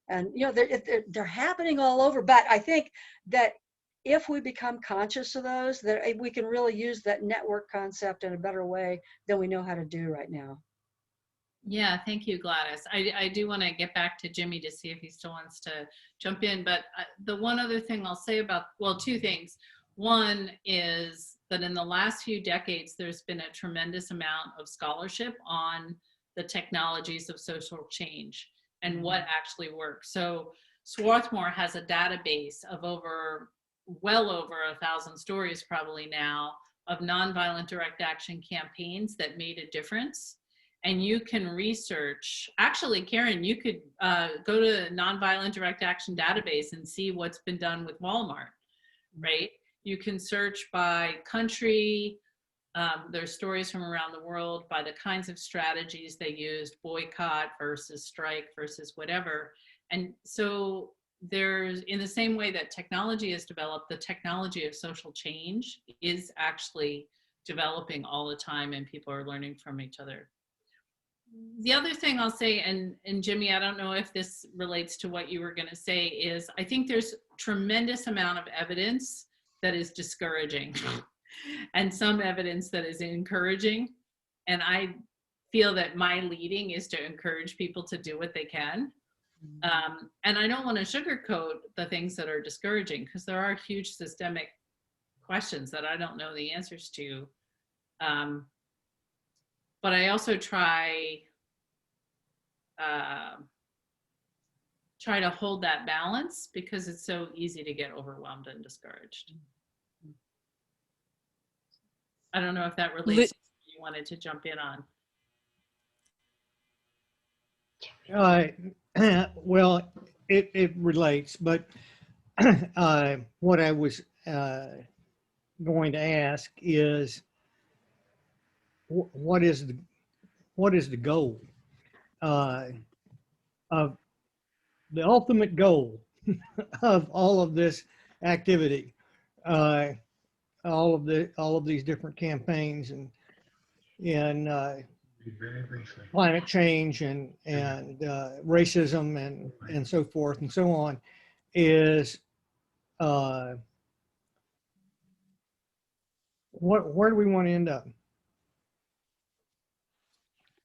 And, they're happening all over. But I think that if we become conscious of those, that we can really use that network concept in a better way than we know how to do right now. Yeah, thank you, Gladys. I do want to get back to Jimmy to see if he still wants to jump in. But the one other thing I'll say two things. One is that in the last few decades, there's been a tremendous amount of scholarship on the technologies of social change and what actually works. So Swarthmore has a database of well over 1,000 stories probably now of nonviolent direct action campaigns that made a difference. And you can research, actually, Karen, you could go to the nonviolent direct action database and see what's been done with Walmart, right? You can search by country. There's stories from around the world by the kinds of strategies they used, boycott versus strike versus whatever. And so there's, in the same way that technology has developed, the technology of social change is actually developing all the time, and people are learning from each other. The other thing I'll say, and Jimmy, I don't know if this relates to what you were going to say, is I think there's tremendous amount of evidence that is discouraging and some evidence that is encouraging. And I feel that my leading is to encourage people to do what they can. And I don't want to sugarcoat the things that are discouraging, because there are huge systemic questions that I don't know the answers to. But I also try to hold that balance, because it's so easy to get overwhelmed and discouraged. I don't know if that relates to what you wanted to jump in on. Well, it relates, but what I was going to ask is, what is the goal of the ultimate goal of all of this activity, all of these different campaigns and Very briefly. climate change and racism and so forth and so on is where do we want to end up?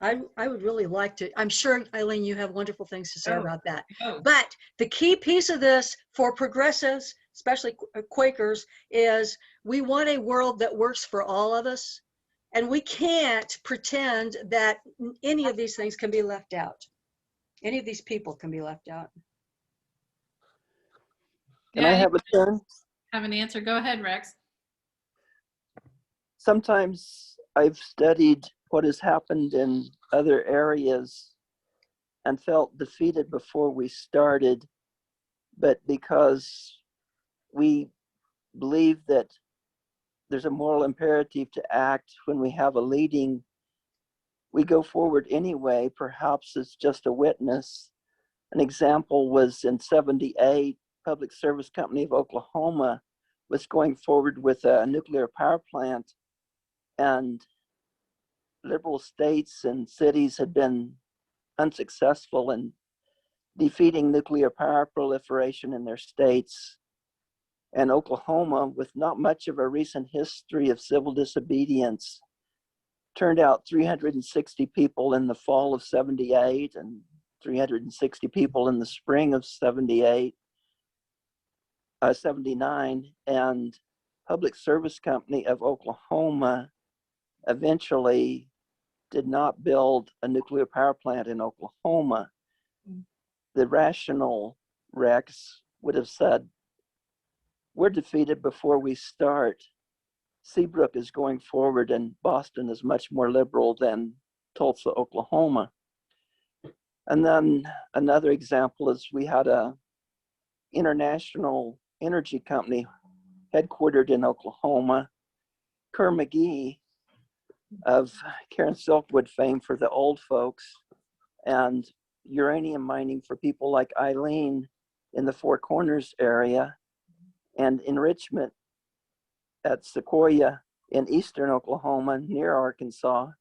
I would really like to, I'm sure, Eileen, you have wonderful things to say Oh. about that. Oh. But the key piece of this for progressives, especially Quakers, is we want a world that works for all of us. And we can't pretend that any of these things can be left out. Any of these people can be left out. Can I have a turn? Have an answer? Go ahead, Rex. Sometimes I've studied what has happened in other areas and felt defeated before we started, but because we believe that there's a moral imperative to act when we have a leading, we go forward anyway. Perhaps it's just a witness. An example was in '78, Public Service Company of Oklahoma was going forward with a nuclear power plant, and liberal states and cities had been unsuccessful in defeating nuclear power proliferation in their states. And Oklahoma, with not much of a recent history of civil disobedience, turned out 360 people in the fall of '78 and 360 people in the spring of '79. And Public Service Company of Oklahoma eventually did not build a nuclear power plant in Oklahoma. The rational Rex would have said, we're defeated before we start. Seabrook is going forward and Boston is much more liberal than Tulsa, Oklahoma. And then another example is we had a international energy company headquartered in Oklahoma, Kerr McGee, of Karen Silkwood fame for the old folks, and uranium mining for people like Eileen in the Four Corners area, and enrichment at Sequoia in eastern Oklahoma near Arkansas,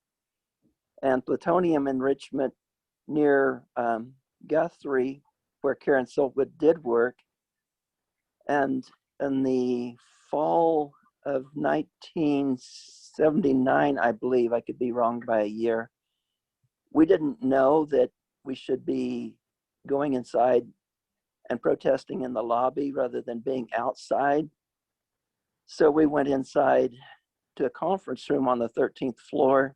and plutonium enrichment near Guthrie, where Karen Silkwood did work. And in the fall of 1979, I believe, I could be wrong by a year, we didn't know that we should be going inside and protesting in the lobby rather than being outside. So we went inside to a conference room on the 13th floor,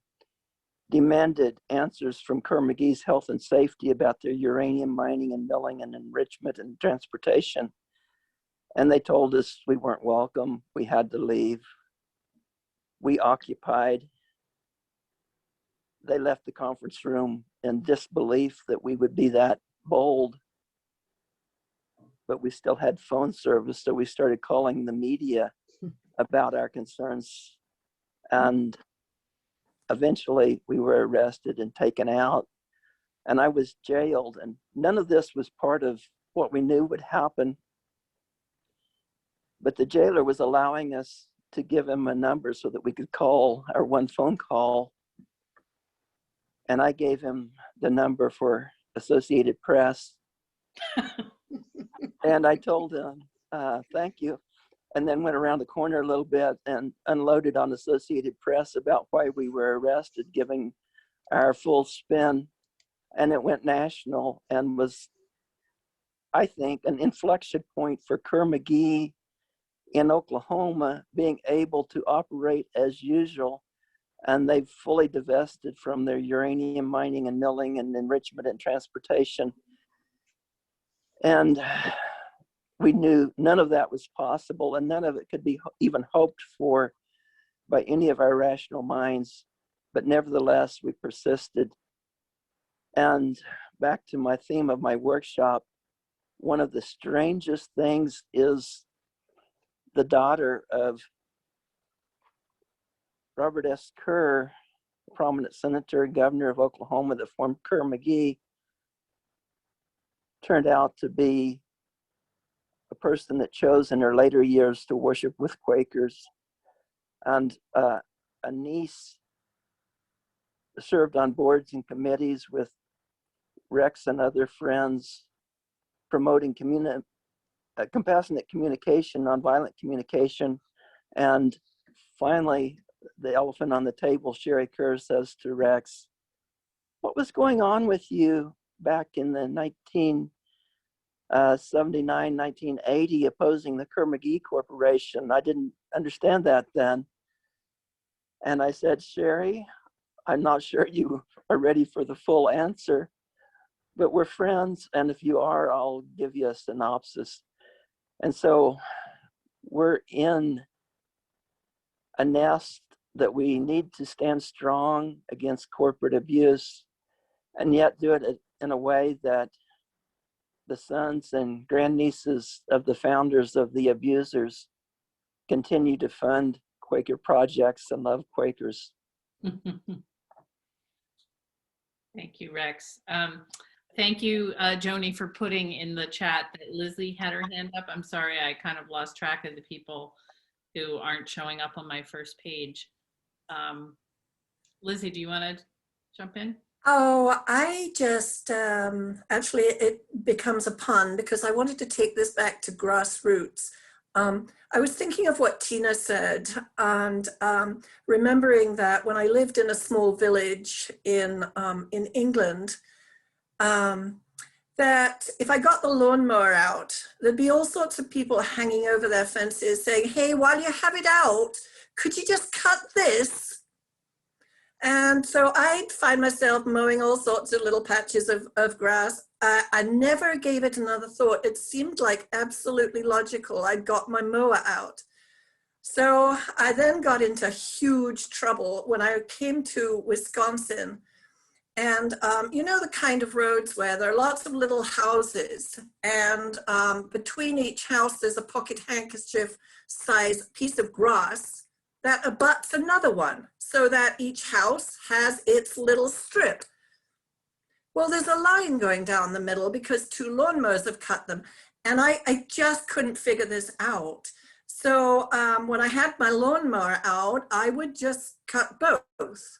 demanded answers from Kerr McGee's Health and Safety about their uranium mining and milling and enrichment and transportation. And they told us we weren't welcome. We had to leave. We occupied. They left the conference room in disbelief that we would be that bold. But we still had phone service, so we started calling the media about our concerns. And eventually we were arrested and taken out. And I was jailed. And none of this was part of what we knew would happen. But the jailer was allowing us to give him a number so that we could call our one phone call. And I gave him the number for Associated Press. And I told him, thank you. And then went around the corner a little bit and unloaded on Associated Press about why we were arrested, giving our full spin. And it went national and was, I think, an inflection point for Kerr McGee in Oklahoma being able to operate as usual. And they've fully divested from their uranium mining and milling and enrichment and transportation. And we knew none of that was possible, and none of it could be even hoped for by any of our rational minds. But nevertheless, we persisted. And back to my theme of my workshop, one of the strangest things is the daughter of Robert S. Kerr, prominent senator and governor of Oklahoma that formed Kerr McGee, turned out to be a person that chose in her later years to worship with Quakers. And a niece served on boards and committees with Rex and other friends, promoting compassionate communication, nonviolent communication. And finally, the elephant on the table, Sherry Kerr says to Rex, "What was going on with you back in the 1979, 1980, opposing the Kerr-McGee Corporation? I didn't understand that then." And I said, "Sherry, I'm not sure you are ready for the full answer, but we're friends, and if you are, I'll give you a synopsis." And so we're in a nest that we need to stand strong against corporate abuse, and yet do it in a way that the sons and grandnieces of the founders of the abusers continue to fund Quaker projects and love Quakers. Thank you, Rex. Thank you, Joni, for putting in the chat that Lizzie had her hand up. I'm sorry, I kind of lost track of the people who aren't showing up on my first page. Lizzie, do you want to jump in? Oh, I just, actually it becomes a pun because I wanted to take this back to grassroots. I was thinking of what Tina said and remembering that when I lived in a small village in England, that if I got the lawnmower out, there'd be all sorts of people hanging over their fences saying, "Hey, while you have it out, could you just cut this?" And so I'd find myself mowing all sorts of little patches of grass. I never gave it another thought. It seemed like absolutely logical. I got my mower out. So I then got into huge trouble when I came to Wisconsin. And you know, the kind of roads where there are lots of little houses, and between each house there's a pocket handkerchief size piece of grass that abuts another one, so that each house has its little strip. Well, there's a line going down the middle because two lawnmowers have cut them. And I just couldn't figure this out. So when I had my lawnmower out, I would just cut both.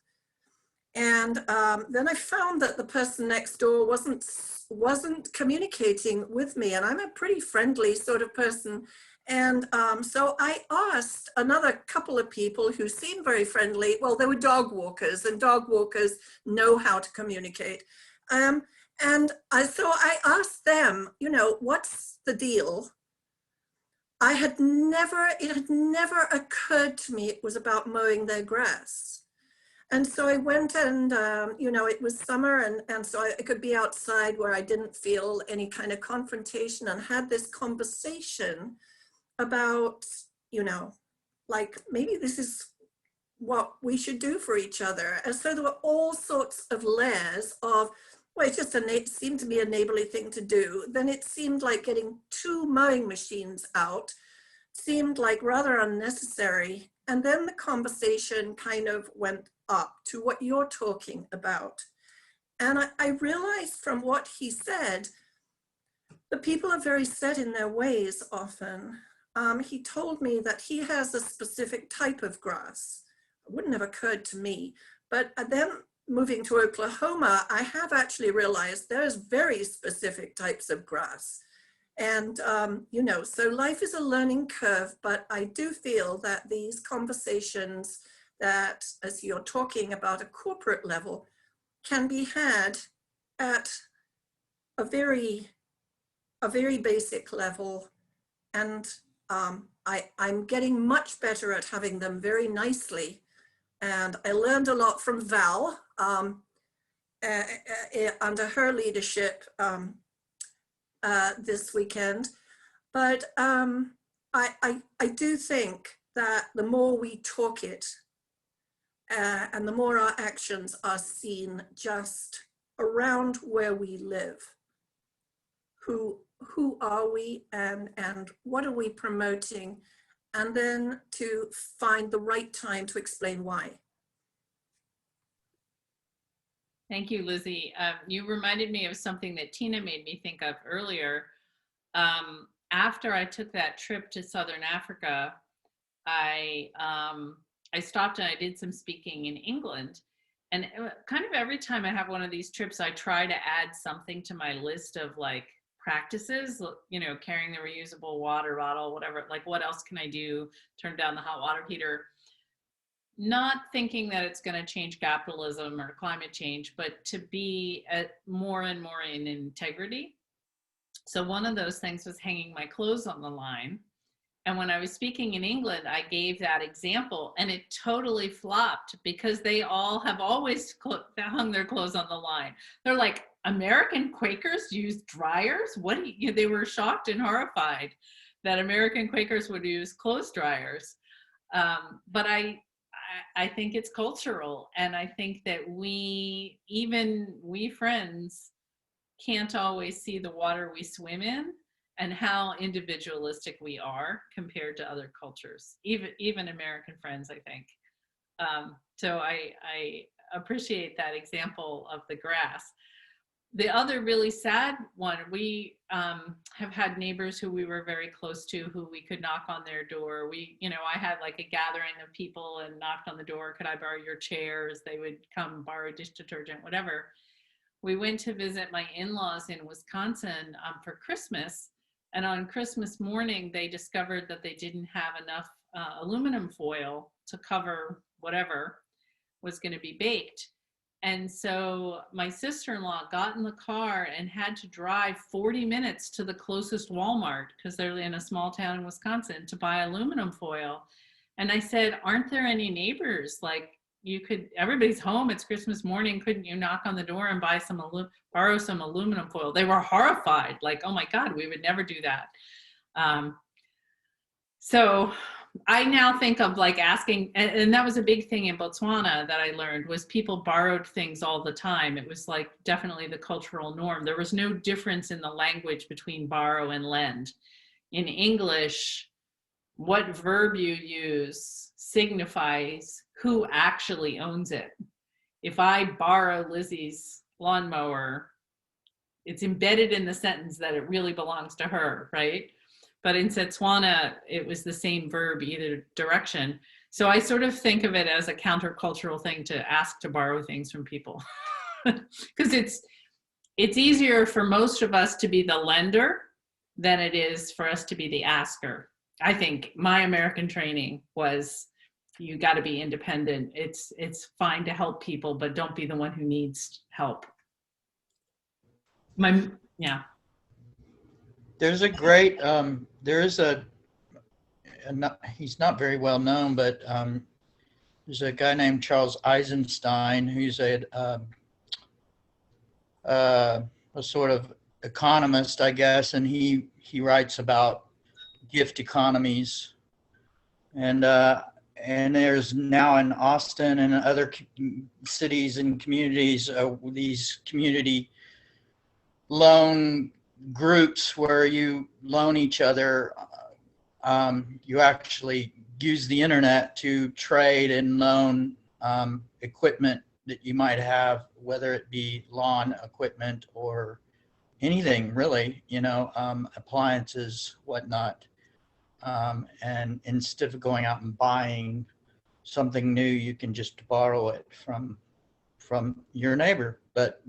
And then I found that the person next door wasn't communicating with me, and I'm a pretty friendly sort of person. And so I asked another couple of people who seemed very friendly. Well, they were dog walkers, and dog walkers know how to communicate. So I asked them, you know, what's the deal? It had never occurred to me it was about mowing their grass. And so I went and, you know, it was summer, and so I could be outside where I didn't feel any kind of confrontation, and had this conversation about, you know, like maybe this is what we should do for each other. And so there were all sorts of layers of, well, it just seemed to be a neighborly thing to do. Then it seemed like getting two mowing machines out seemed like rather unnecessary. And then the conversation kind of went up to what you're talking about. And I realized from what he said, the people are very set in their ways often. He told me that he has a specific type of grass. It wouldn't have occurred to me. But then moving to Oklahoma, I have actually realized there's very specific types of grass. And, you know, so life is a learning curve, but I do feel that these conversations that, as you're talking about a corporate level, can be had at a very basic level. And I'm getting much better at having them very nicely. And I learned a lot from Val under her leadership this weekend. But I do think that the more we talk it and the more our actions are seen just around where we live, who are we and what are we promoting, and then to find the right time to explain why. Thank you, Lizzie. You reminded me of something that Tina made me think of earlier. After I took that trip to Southern Africa, I stopped and I did some speaking in England. And kind of every time I have one of these trips, I try to add something to my list of like practices, you know, carrying the reusable water bottle, whatever, like what else can I do? Turn down the hot water heater. Not thinking that it's going to change capitalism or climate change, but to be more and more in integrity. So one of those things was hanging my clothes on the line. And when I was speaking in England, I gave that example and it totally flopped because they all have always hung their clothes on the line. They're like, American Quakers use dryers? What do you, they were shocked and horrified that American Quakers would use clothes dryers. But I think it's cultural. And I think that we friends can't always see the water we swim in and how individualistic we are compared to other cultures, even American friends, I think. So I appreciate that example of the grass. The other really sad one, we have had neighbors who we were very close to who we could knock on their door. I had like a gathering of people and knocked on the door, could I borrow your chairs? They would come borrow dish detergent, whatever. We went to visit my in-laws in Wisconsin for Christmas. And on Christmas morning, they discovered that they didn't have enough aluminum foil to cover whatever was going to be baked. And so my sister-in-law got in the car and had to drive 40 minutes to the closest Walmart, because they're in a small town in Wisconsin, to buy aluminum foil. And I said, aren't there any neighbors? Like, everybody's home, it's Christmas morning, couldn't you knock on the door and borrow some aluminum foil? They were horrified, like, oh my God, we would never do that. So I now think of like asking, and that was a big thing in Botswana that I learned, was people borrowed things all the time. It was like definitely the cultural norm. There was no difference in the language between borrow and lend. In English, what verb you use signifies who actually owns it. If I borrow Lizzie's lawnmower, it's embedded in the sentence that it really belongs to her, right? But in Setswana, it was the same verb, either direction. So I sort of think of it as a countercultural thing to ask to borrow things from people. Because it's easier for most of us to be the lender than it is for us to be the asker. I think my American training was, you got to be independent. It's fine to help people, but don't be the one who needs help. Yeah. There's a great, he's not very well known, but there's a guy named Charles Eisenstein who's a sort of economist, I guess, and he writes about gift economies, and there's now in Austin and other cities and communities these community loan groups where you loan each other. You actually use the internet to trade and loan equipment that you might have, whether it be lawn equipment or anything really, appliances, whatnot. And instead of going out and buying something new, you can just borrow it from your neighbor, but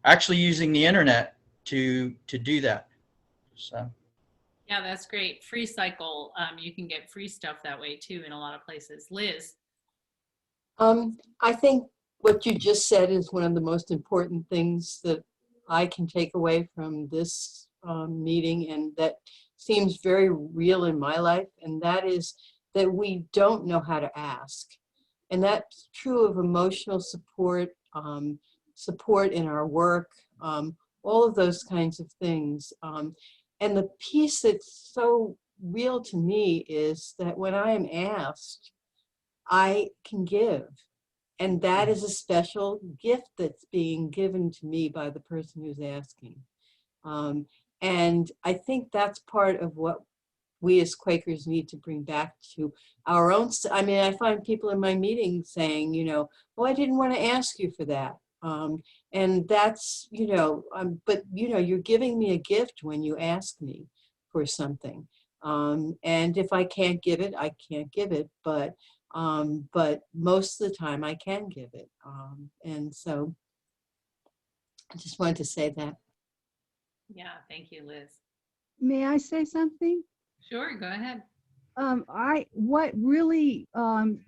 actually using the internet to do that. So yeah, that's great. Free cycle, you can get free stuff that way too in a lot of places. Liz. I think what you just said is one of the most important things that I can take away from this meeting, and that seems very real in my life, and that is that we don't know how to ask. And that's true of emotional support, support in our work, all of those kinds of things. And the piece that's so real to me is that when I am asked, I can give. And that is a special gift that's being given to me by the person who's asking. And I think that's part of what we as Quakers need to bring back to our own. I mean, I find people in my meetings saying, oh, I didn't want to ask you for that. And that's, but you're giving me a gift when you ask me for something. And if I can't give it, I can't give it, but most of the time I can give it. And so I just wanted to say that. Yeah, thank you, Liz. May I say something? Sure, go ahead. What really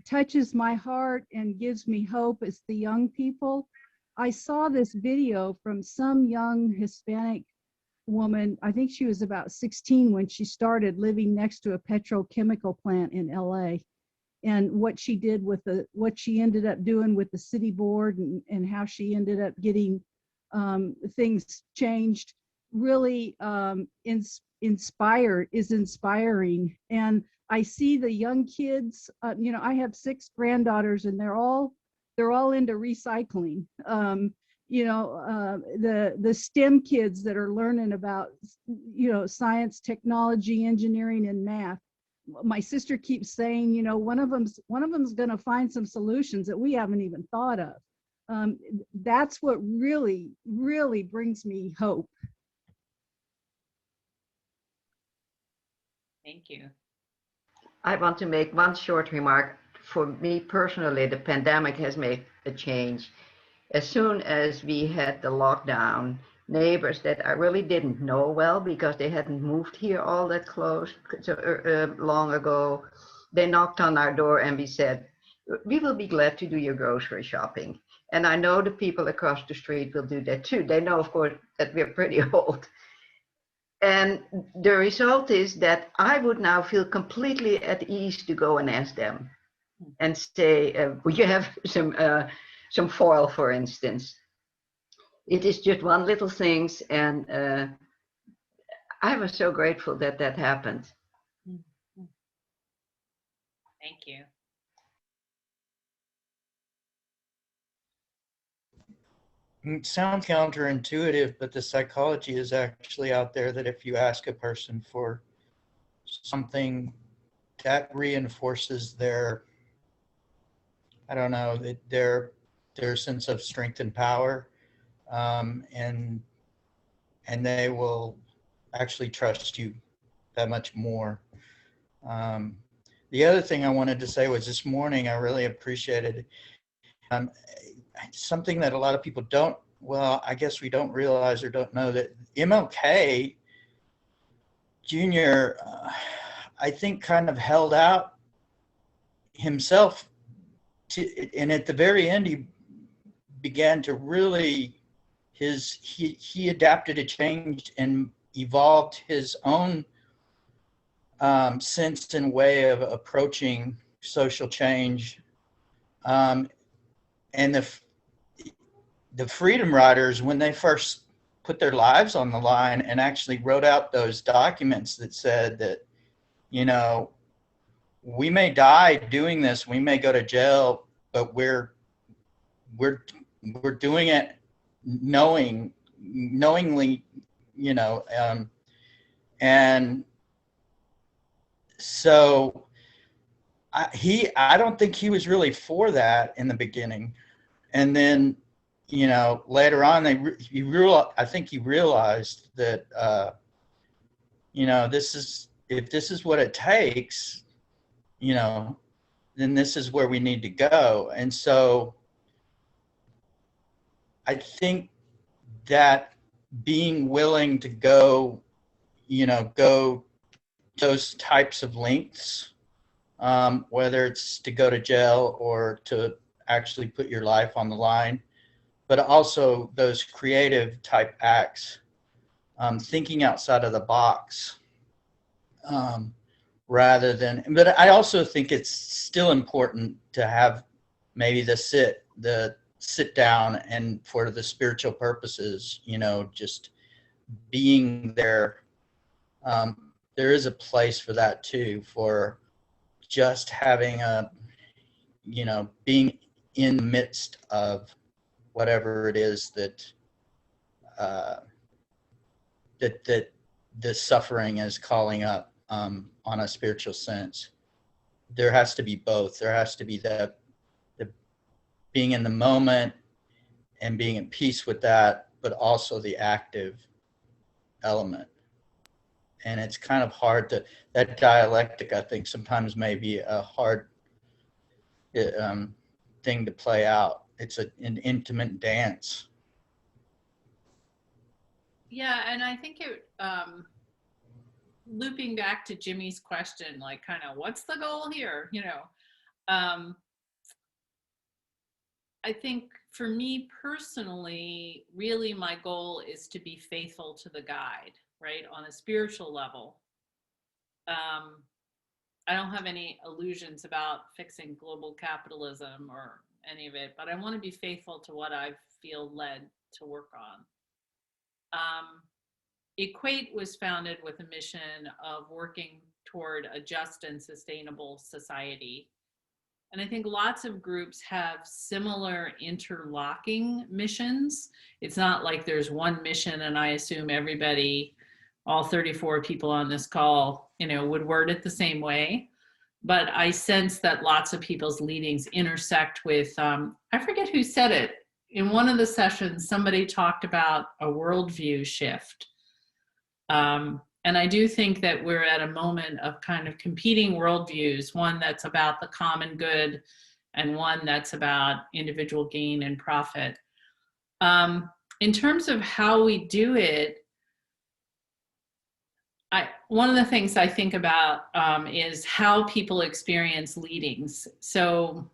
touches my heart and gives me hope is the young people. I saw this video from some young Hispanic woman. I think she was about 16 when she started living next to a petrochemical plant in LA. And what she did with what she ended up doing with the city board and how she ended up getting things changed really inspiring. And I see the young kids, I have 6 granddaughters and they're all into recycling. The STEM kids that are learning about, science, technology, engineering, and math. My sister keeps saying, one of them's going to find some solutions that we haven't even thought of. That's what really, really brings me hope. Thank you. I want to make one short remark. For me personally, the pandemic has made a change. As soon as we had the lockdown, neighbors that I really didn't know well because they hadn't moved here all that close long ago, they knocked on our door and we said, we will be glad to do your grocery shopping. And I know the people across the street will do that too. They know, of course, that we're pretty old. And the result is that I would now feel completely at ease to go and ask them and say, would you have some foil, for instance? It is just one little thing, and I was so grateful that that happened. Thank you. It sounds counterintuitive, but the psychology is actually out there that if you ask a person for something, that reinforces their, I don't know, their sense of strength and power, and they will actually trust you that much more. The other thing I wanted to say was this morning I really appreciated something that a lot of people don't, well, I guess we don't realize or don't know, that MLK Jr., I think kind of held out himself and at the very end he began to really, he adapted, a changed and evolved his own sense and way of approaching social change. And the Freedom Riders, when they first put their lives on the line and actually wrote out those documents that said that, we may die doing this, we may go to jail, but we're doing it knowingly, and so I don't think he was really for that in the beginning. And then, later on, I think he realized that, if this is what it takes, then this is where we need to go. And so I think that being willing to go those types of lengths, whether it's to go to jail or to actually put your life on the line, but also those creative type acts, thinking outside of the box, rather than, but I also think it's still important to have maybe the sit down and for the spiritual purposes, just being there. There is a place for that too, for just having being in the midst of whatever it is that the suffering is calling up, on a spiritual sense. There has to be both. There has to be the being in the moment and being at peace with that, but also the active element. And it's kind of hard to, that dialectic, I think sometimes may be a hard thing to play out. It's an intimate dance. Yeah, and I think it, looping back to Jimmy's question, like kind of what's the goal here, you know? I think for me personally, really my goal is to be faithful to the guide, right? On a spiritual level. I don't have any illusions about fixing global capitalism or any of it, but I want to be faithful to what I feel led to work on. Equate was founded with a mission of working toward a just and sustainable society. And I think lots of groups have similar interlocking missions. It's not like there's one mission and I assume everybody, all 34 people on this call, you know, would word it the same way. But I sense that lots of people's leadings intersect with, I forget who said it. In one of the sessions, somebody talked about a worldview shift. And I do think that we're at a moment of kind of competing worldviews, one that's about the common good and one that's about individual gain and profit. In terms of how we do it, one of the things I think about is how people experience leadings. So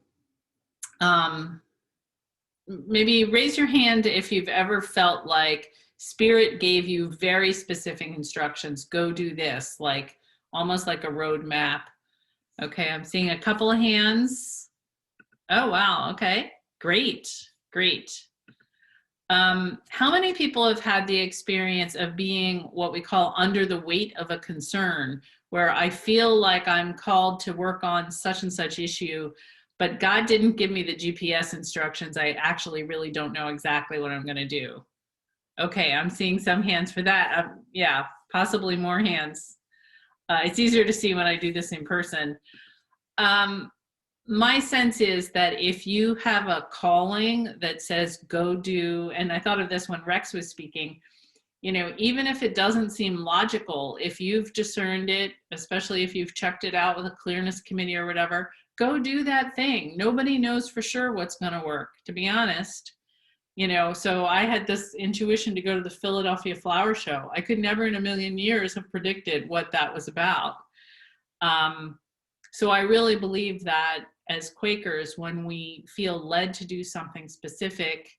maybe raise your hand if you've ever felt like Spirit gave you very specific instructions. Go do this, like almost like a roadmap. Okay, I'm seeing a couple of hands. Oh, wow. Okay, great, great. How many people have had the experience of being what we call under the weight of a concern, where I feel like I'm called to work on such and such issue, but God didn't give me the GPS instructions. I actually really don't know exactly what I'm going to do. Okay, I'm seeing some hands for that. Yeah, possibly more hands. It's easier to see when I do this in person. My sense is that if you have a calling that says go do, and I thought of this when Rex was speaking, you know, even if it doesn't seem logical, if you've discerned it, especially if you've checked it out with a clearness committee or whatever, go do that thing. Nobody knows for sure what's going to work, to be honest. You know, so I had this intuition to go to the Philadelphia Flower Show. I could never in a million years have predicted what that was about. So I really believe that as Quakers, when we feel led to do something specific,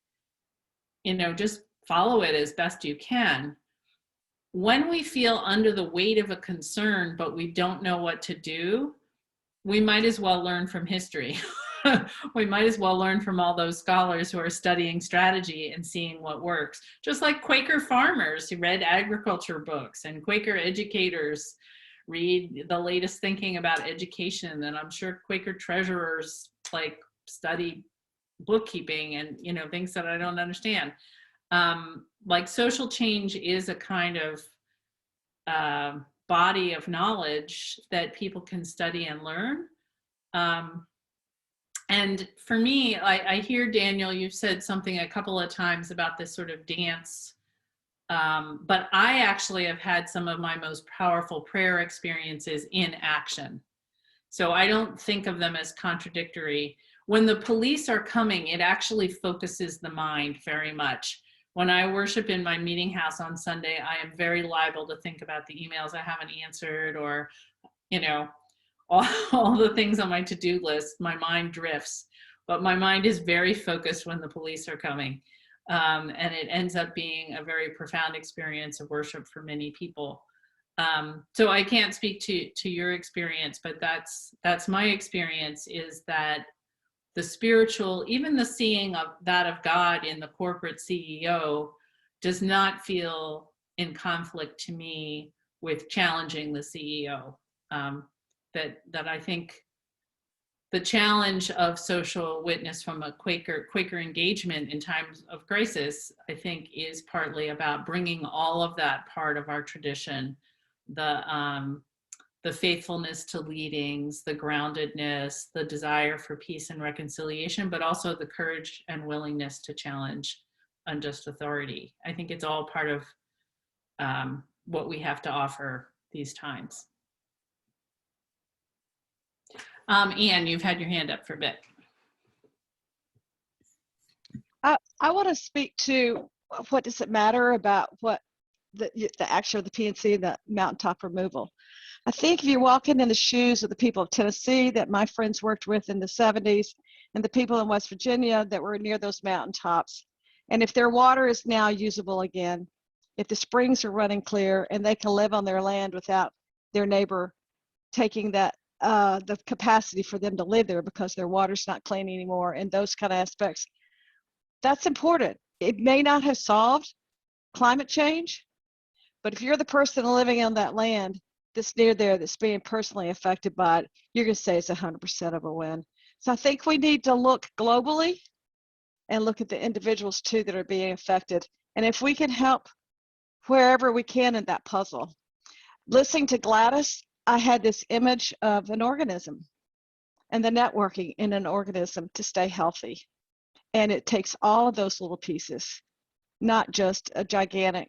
you know, just follow it as best you can. When we feel under the weight of a concern, but we don't know what to do, we might as well learn from history. We might as well learn from all those scholars who are studying strategy and seeing what works. Just like Quaker farmers who read agriculture books, and Quaker educators read the latest thinking about education, and I'm sure Quaker treasurers like study bookkeeping and, you know, things that I don't understand. Like social change is a kind of body of knowledge that people can study and learn. And for me, I hear, Daniel, you've said something a couple of times about this sort of dance, but I actually have had some of my most powerful prayer experiences in action. So I don't think of them as contradictory. When the police are coming, it actually focuses the mind very much. When I worship in my meeting house on Sunday, I am very liable to think about the emails I haven't answered, or, you know, all the things on my to-do list. My mind drifts, but my mind is very focused when the police are coming. And it ends up being a very profound experience of worship for many people. So I can't speak to your experience, but that's my experience, is that the spiritual, even the seeing of that of God in the corporate CEO, does not feel in conflict to me with challenging the CEO. That I think the challenge of social witness from a Quaker engagement in times of crisis, I think, is partly about bringing all of that part of our tradition, the the faithfulness to leadings, the groundedness, the desire for peace and reconciliation, but also the courage and willingness to challenge unjust authority. I think it's all part of what we have to offer these times. Anne, you've had your hand up for a bit. I want to speak to what does it matter about what the action of the PNC, the mountaintop removal. I think if you're walking in the shoes of the people of Tennessee that my friends worked with in the 70s and the people in West Virginia that were near those mountaintops, and if their water is now usable again, if the springs are running clear and they can live on their land without their neighbor taking that the capacity for them to live there because their water's not clean anymore and those kind of aspects, that's important. It may not have solved climate change, but if you're the person living on that land that's near there that's being personally affected by it, you're going to say it's 100% of a win. So I think we need to look globally and look at the individuals too that are being affected. And if we can help wherever we can in that puzzle. Listening to Gladys, I had this image of an organism and the networking in an organism to stay healthy. And it takes all of those little pieces, not just a gigantic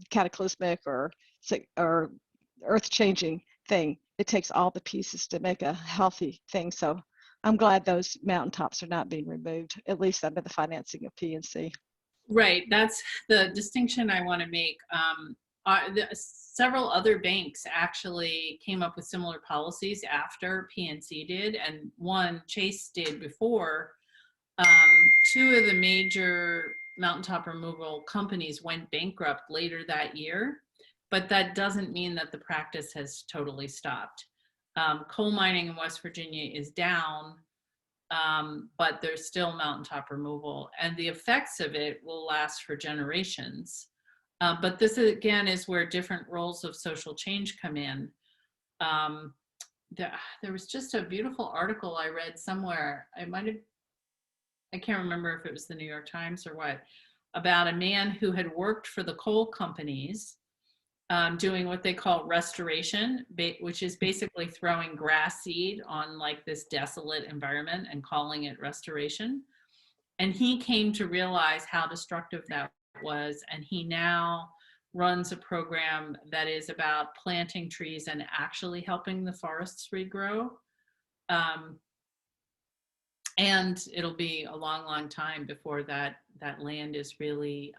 cataclysmic or earth-changing thing. It takes all the pieces to make a healthy thing. So I'm glad those mountaintops are not being removed, at least under the financing of PNC. Right, that's the distinction I want to make. Several other banks actually came up with similar policies after PNC did, and one Chase did before. Two of the major mountaintop removal companies went bankrupt later that year, but that doesn't mean that the practice has totally stopped. Coal mining in West Virginia is down, but there's still mountaintop removal, and the effects of it will last for generations. But this again is where different roles of social change come in. There was just a beautiful article I read somewhere. I can't remember if it was the New York Times or what, about a man who had worked for the coal companies doing what they call restoration, which is basically throwing grass seed on like this desolate environment and calling it restoration. And he came to realize how destructive that was, and he now runs a program that is about planting trees and actually helping the forests regrow. And it'll be a long, long time before that land is really,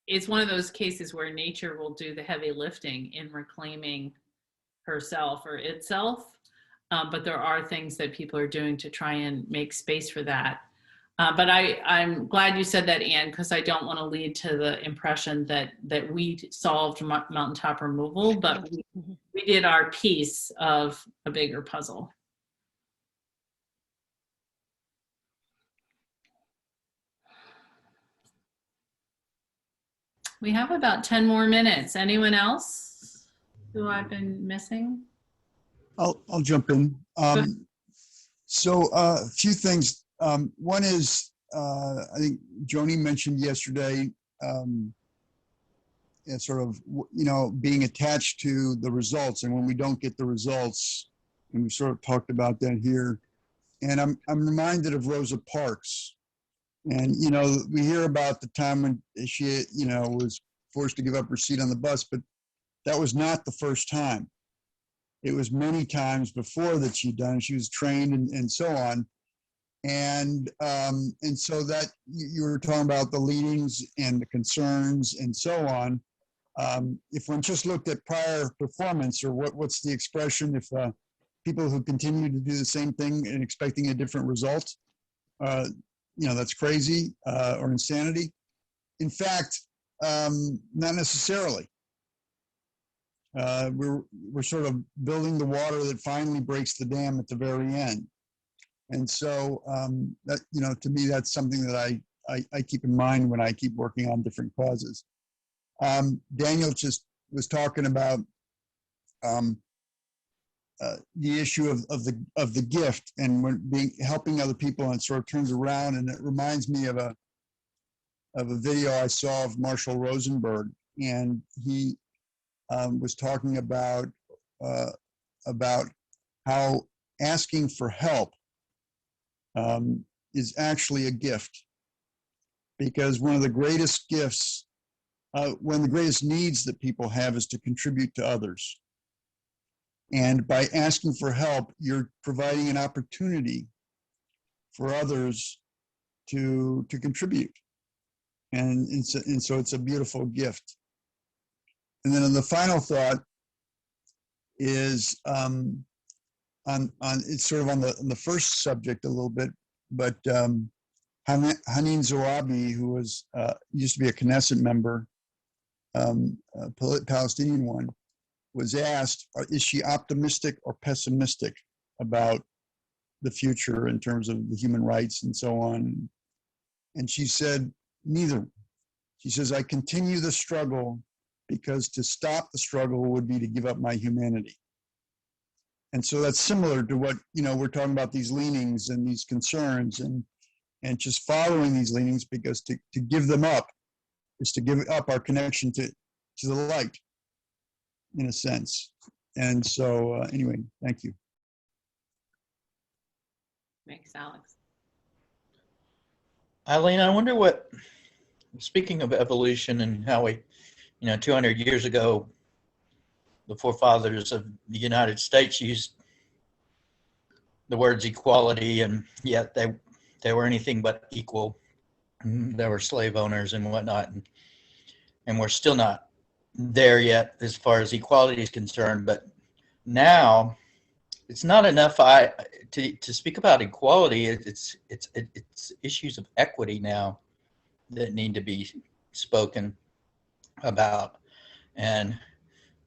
it's one of those cases where nature will do the heavy lifting in reclaiming herself or itself. But there are things that people are doing to try and make space for that. But I'm glad you said that, Anne, because I don't want to lead to the impression that we solved mountaintop removal, but we did our piece of a bigger puzzle. We have about 10 more minutes. Anyone else who I've been missing? I'll jump in. So a few things. One is, I think Joni mentioned yesterday, sort of, being attached to the results, and when we don't get the results, and we sort of talked about that here. And I'm reminded of Rosa Parks. And, we hear about the time when she, was forced to give up her seat on the bus, but that was not the first time. It was many times before that she'd done. She was trained and so on. And so that you were talking about the leadings and the concerns and so on. If one just looked at prior performance, or what's the expression, if people who continue to do the same thing and expecting a different result, that's crazy or insanity. In fact, not necessarily. We're sort of building the water that finally breaks the dam at the very end. And so that, to me, that's something that I keep in mind when I keep working on different causes. Daniel just was talking about the issue of the gift, and when helping other people, and it sort of turns around, and it reminds me of a video I saw of Marshall Rosenberg, and he was talking about how asking for help is actually a gift, because one of the greatest gifts, one of the greatest needs that people have is to contribute to others. And by asking for help, you're providing an opportunity for others to contribute. And so it's a beautiful gift. And then the final thought is on it's sort of on the first subject a little bit, but Haneen Zoabi, who was used to be a Knesset member, a Palestinian one, was asked, is she optimistic or pessimistic about the future in terms of the human rights and so on? And she said, neither. She says, I continue the struggle because to stop the struggle would be to give up my humanity. And so that's similar to what, we're talking about, these leanings and these concerns, and just following these leanings, because to give them up is to give up our connection to the light, in a sense. And so anyway, thank you. Thanks, Alex. Eileen, I wonder what, speaking of evolution and how we, 200 years ago, the forefathers of the United States used the words equality, and yet they were anything but equal. There were slave owners and whatnot, and we're still not there yet as far as equality is concerned. But now it's not enough to speak about equality. It's issues of equity now that need to be spoken about, and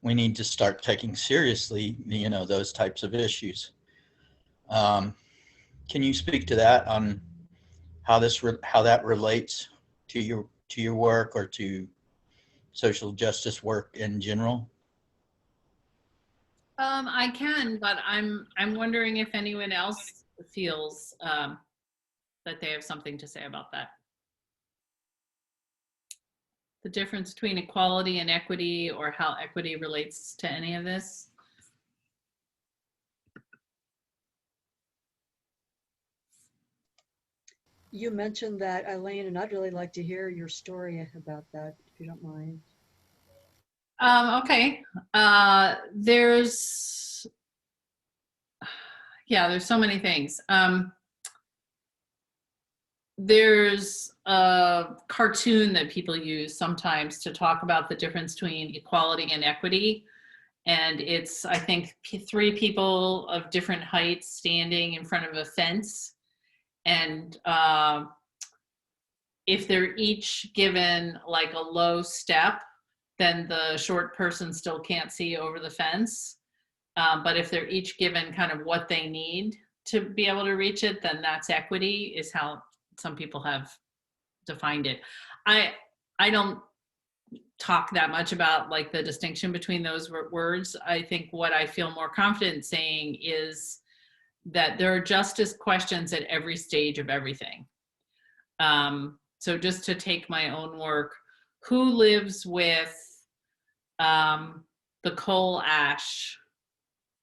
we need to start taking seriously those types of issues. Can you speak to that, on how that relates to your work or to social justice work in general? I can, but I'm wondering if anyone else feels that they have something to say about that. The difference between equality and equity, or how equity relates to any of this. You mentioned that, Eileen, and I'd really like to hear your story about that, if you don't mind. Okay. There's so many things. There's a cartoon that people use sometimes to talk about the difference between equality and equity. And it's, I think, three people of different heights standing in front of a fence. And if they're each given like a low step, then the short person still can't see over the fence. But if they're each given kind of what they need to be able to reach it, then that's equity, is how some people have defined it. I don't talk that much about like the distinction between those words. I think what I feel more confident saying is that there are justice questions at every stage of everything. So just to take my own work, who lives with the coal ash?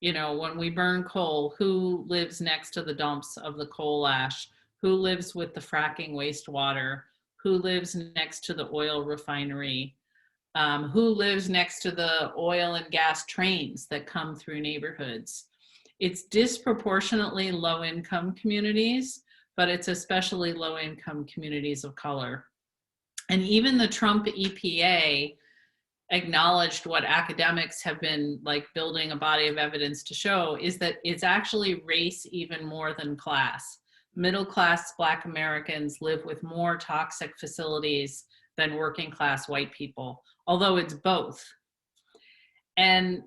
When we burn coal, who lives next to the dumps of the coal ash? Who lives with the fracking wastewater? Who lives next to the oil refinery? Who lives next to the oil and gas trains that come through neighborhoods? It's disproportionately low-income communities, but it's especially low-income communities of color. And even the Trump EPA acknowledged what academics have been like building a body of evidence to show, is that it's actually race even more than class. Middle-class Black Americans live with more toxic facilities than working-class white people, although it's both. And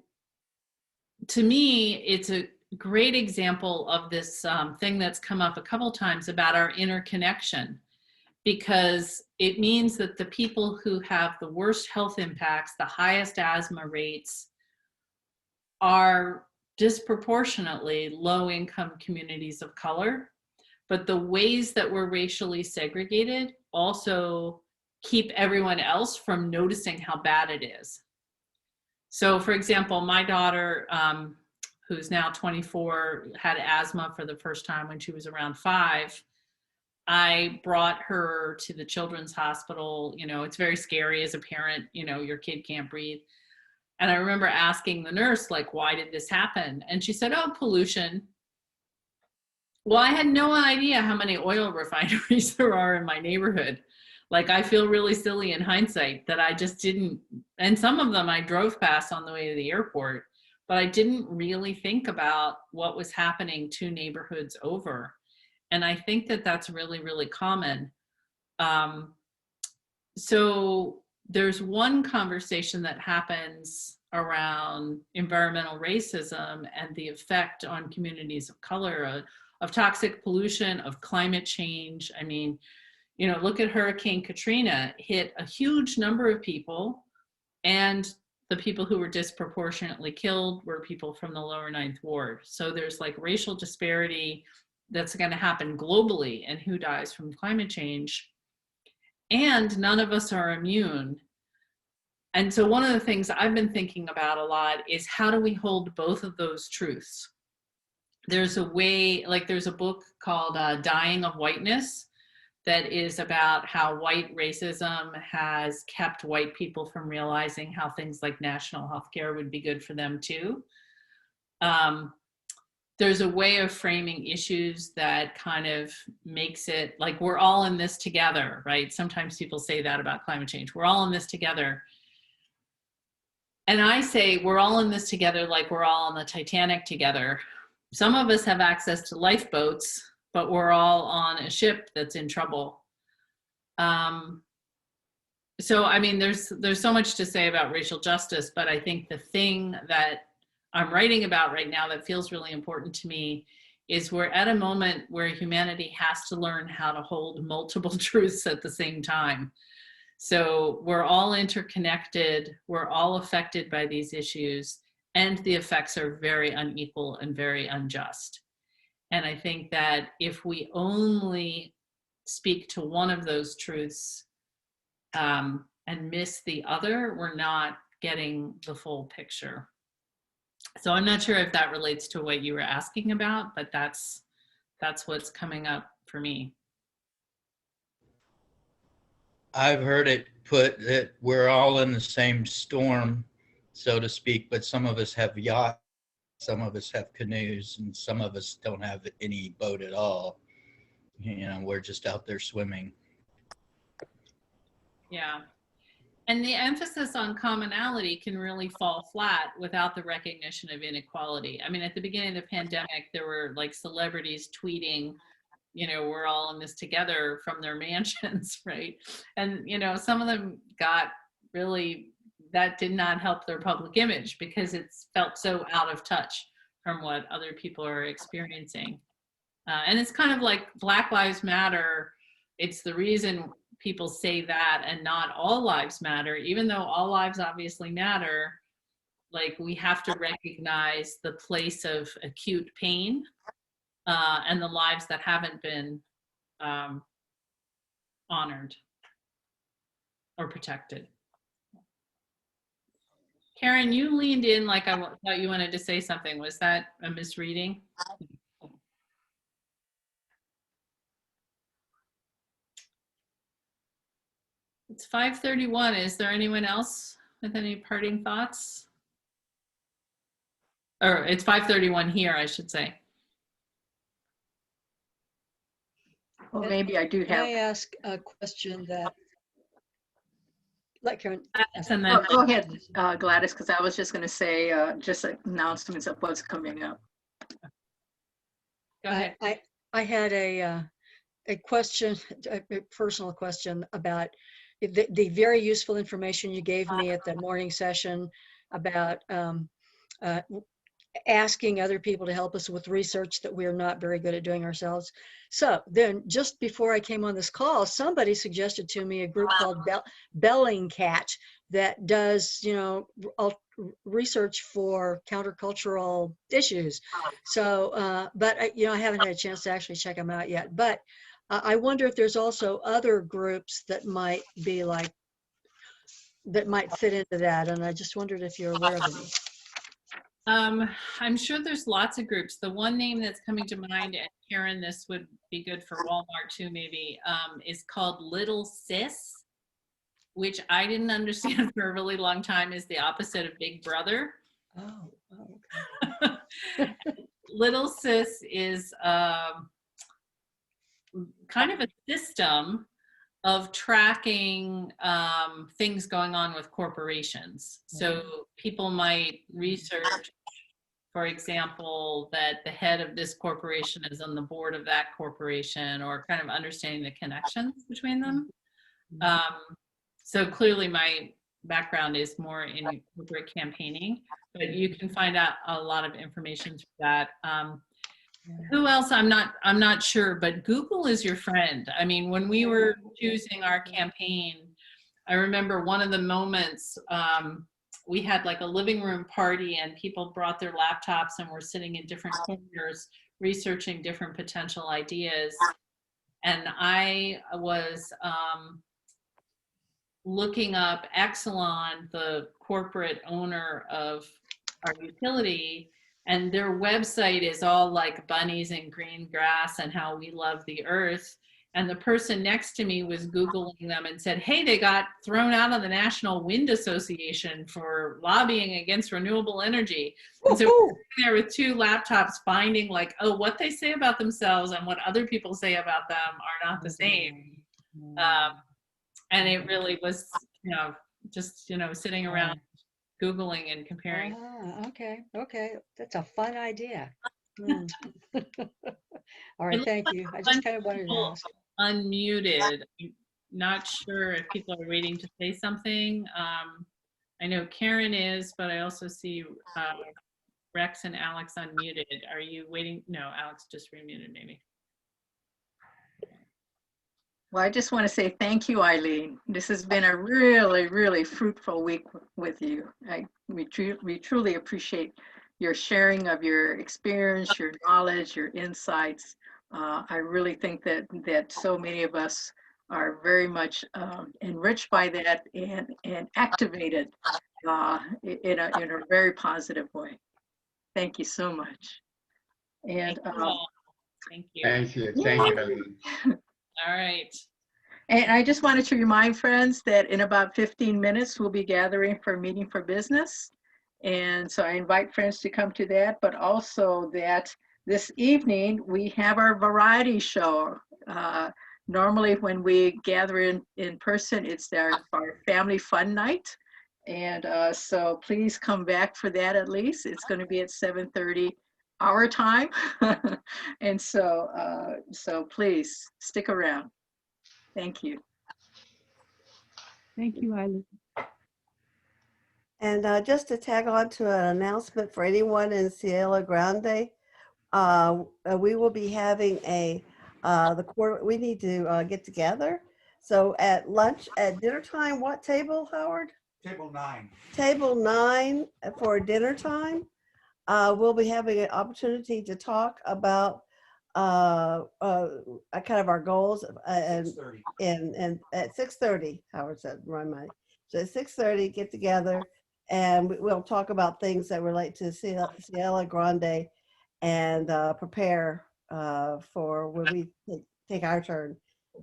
to me, it's a great example of this thing that's come up a couple times about our interconnection, because it means that the people who have the worst health impacts, the highest asthma rates, are disproportionately low-income communities of color. But the ways that we're racially segregated also keep everyone else from noticing how bad it is. So for example, my daughter, who's now 24, had asthma for the first time when she was around 5. I brought her to the children's hospital. You know, it's very scary as a parent, you know, your kid can't breathe. And I remember asking the nurse, like, why did this happen? And she said, oh, pollution. Well, I had no idea how many oil refineries there are in my neighborhood. Like, I feel really silly in hindsight that I just didn't, and some of them I drove past on the way to the airport, but I didn't really think about what was happening 2 neighborhoods over. And I think that that's really, really common. So there's one conversation that happens around environmental racism and the effect on communities of color, of toxic pollution, of climate change. I mean, you know, look at Hurricane Katrina, hit a huge number of people, and the people who were disproportionately killed were people from the lower 9th ward. So there's like racial disparity that's going to happen globally and who dies from climate change. And none of us are immune. And so one of the things I've been thinking about a lot is how do we hold both of those truths? There's a way, like there's a book called Dying of Whiteness that is about how white racism has kept white people from realizing how things like national health care would be good for them too. There's a way of framing issues that kind of makes it like we're all in this together, right? Sometimes people say that about climate change. We're all in this together. And I say we're all in this together like we're all on the Titanic together. Some of us have access to lifeboats, but we're all on a ship that's in trouble. So, I mean, there's so much to say about racial justice, but I think the thing that I'm writing about right now that feels really important to me is we're at a moment where humanity has to learn how to hold multiple truths at the same time. So we're all interconnected, we're all affected by these issues, and the effects are very unequal and very unjust. And I think that if we only speak to one of those truths and miss the other, we're not getting the full picture. So I'm not sure if that relates to what you were asking about, but that's what's coming up for me. I've heard it put that we're all in the same storm, so to speak, but some of us have yachts, some of us have canoes, and some of us don't have any boat at all. You know, we're just out there swimming. Yeah. And the emphasis on commonality can really fall flat without the recognition of inequality. I mean, at the beginning of the pandemic, there were like celebrities tweeting, you know, we're all in this together from their mansions, right? And, you know, some of them got really, that did not help their public image because it's felt so out of touch from what other people are experiencing. And it's kind of like Black Lives Matter. It's the reason people say that and not all lives matter, even though all lives obviously matter. Like we have to recognize the place of acute pain and the lives that haven't been honored or protected. Karen, you leaned in like I thought you wanted to say something. Was that a misreading? It's 5:31. Is there anyone else with any parting thoughts? Or it's 5:31 here, I should say. Well, maybe I do have. Can I ask a question that, like Karen? And then go ahead, Gladys, because I was just going to say just announcements of what's coming up. Go ahead. I had a question, a personal question about the very useful information you gave me at the morning session about asking other people to help us with research that we're not very good at doing ourselves. So then just before I came on this call, somebody suggested to me a group called Bellingcat that does, you know, research for countercultural issues. So, but you know, I haven't had a chance to actually check them out yet. But I wonder if there's also other groups that might be like that might fit into that, and I just wondered if you're aware of any. I'm sure there's lots of groups. The one name that's coming to mind, and Karen, this would be good for Walmart too, maybe, is called Little Sis, which I didn't understand for a really long time is the opposite of Big Brother. Oh, okay. Little Sis is kind of a system of tracking things going on with corporations. So people might research, for example, that the head of this corporation is on the board of that corporation, or kind of understanding the connections between them. So clearly my background is more in corporate campaigning, but you can find out a lot of information through that. Who else? I'm not sure, but Google is your friend. I mean, when we were choosing our campaign, I remember one of the moments, we had like a living room party and people brought their laptops and were sitting in different corners researching different potential ideas. And I was looking up Exelon, the corporate owner of our utility, and their website is all like bunnies and green grass and how we love the earth. And the person next to me was Googling them and said, hey, they got thrown out of the National Wind Association for lobbying against renewable energy. And so we're sitting there with two laptops finding like, oh, what they say about themselves and what other people say about them are not the same. And it really was, just, sitting around Googling and comparing. Okay. That's a fun idea. All right, thank you. I just kind of wanted to ask. Unmuted. I'm not sure if people are waiting to say something. I know Karen is, but I also see Rex and Alex unmuted. Are you waiting? No, Alex just remuted maybe. Well, I just want to say thank you, Eileen. This has been a really, really fruitful week with you. We truly appreciate your sharing of your experience, your knowledge, your insights. I really think that so many of us are very much enriched by that and activated in a very positive way. Thank you so much. And thank you. Thank you. Thank you, Eileen. All right. And I just wanted to remind friends that in about 15 minutes, we'll be gathering for a meeting for business. And so I invite friends to come to that, but also that this evening we have our variety show. Normally when we gather in person, it's our family fun night. And so please come back for that at least. It's going to be at 7:30 our time. And so please stick around. Thank you. Thank you, Eileen. And just to tag on to an announcement for anyone in Cielo Grande, we will be having we need to get together. So at lunch, at dinner time, what table, Howard? Table 9. Table 9 for dinner time. We'll be having an opportunity to talk about kind of our goals and at 6:30, Howard said, remind me. So at 6:30, get together and we'll talk about things that relate to Cielo Grande and prepare for when we take our turn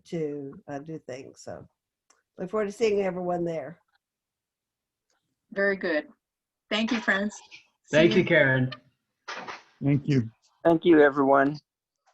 to do things. So look forward to seeing everyone there. Very good. Thank you, friends. Thank you, Karen. Thank you. Thank you, everyone.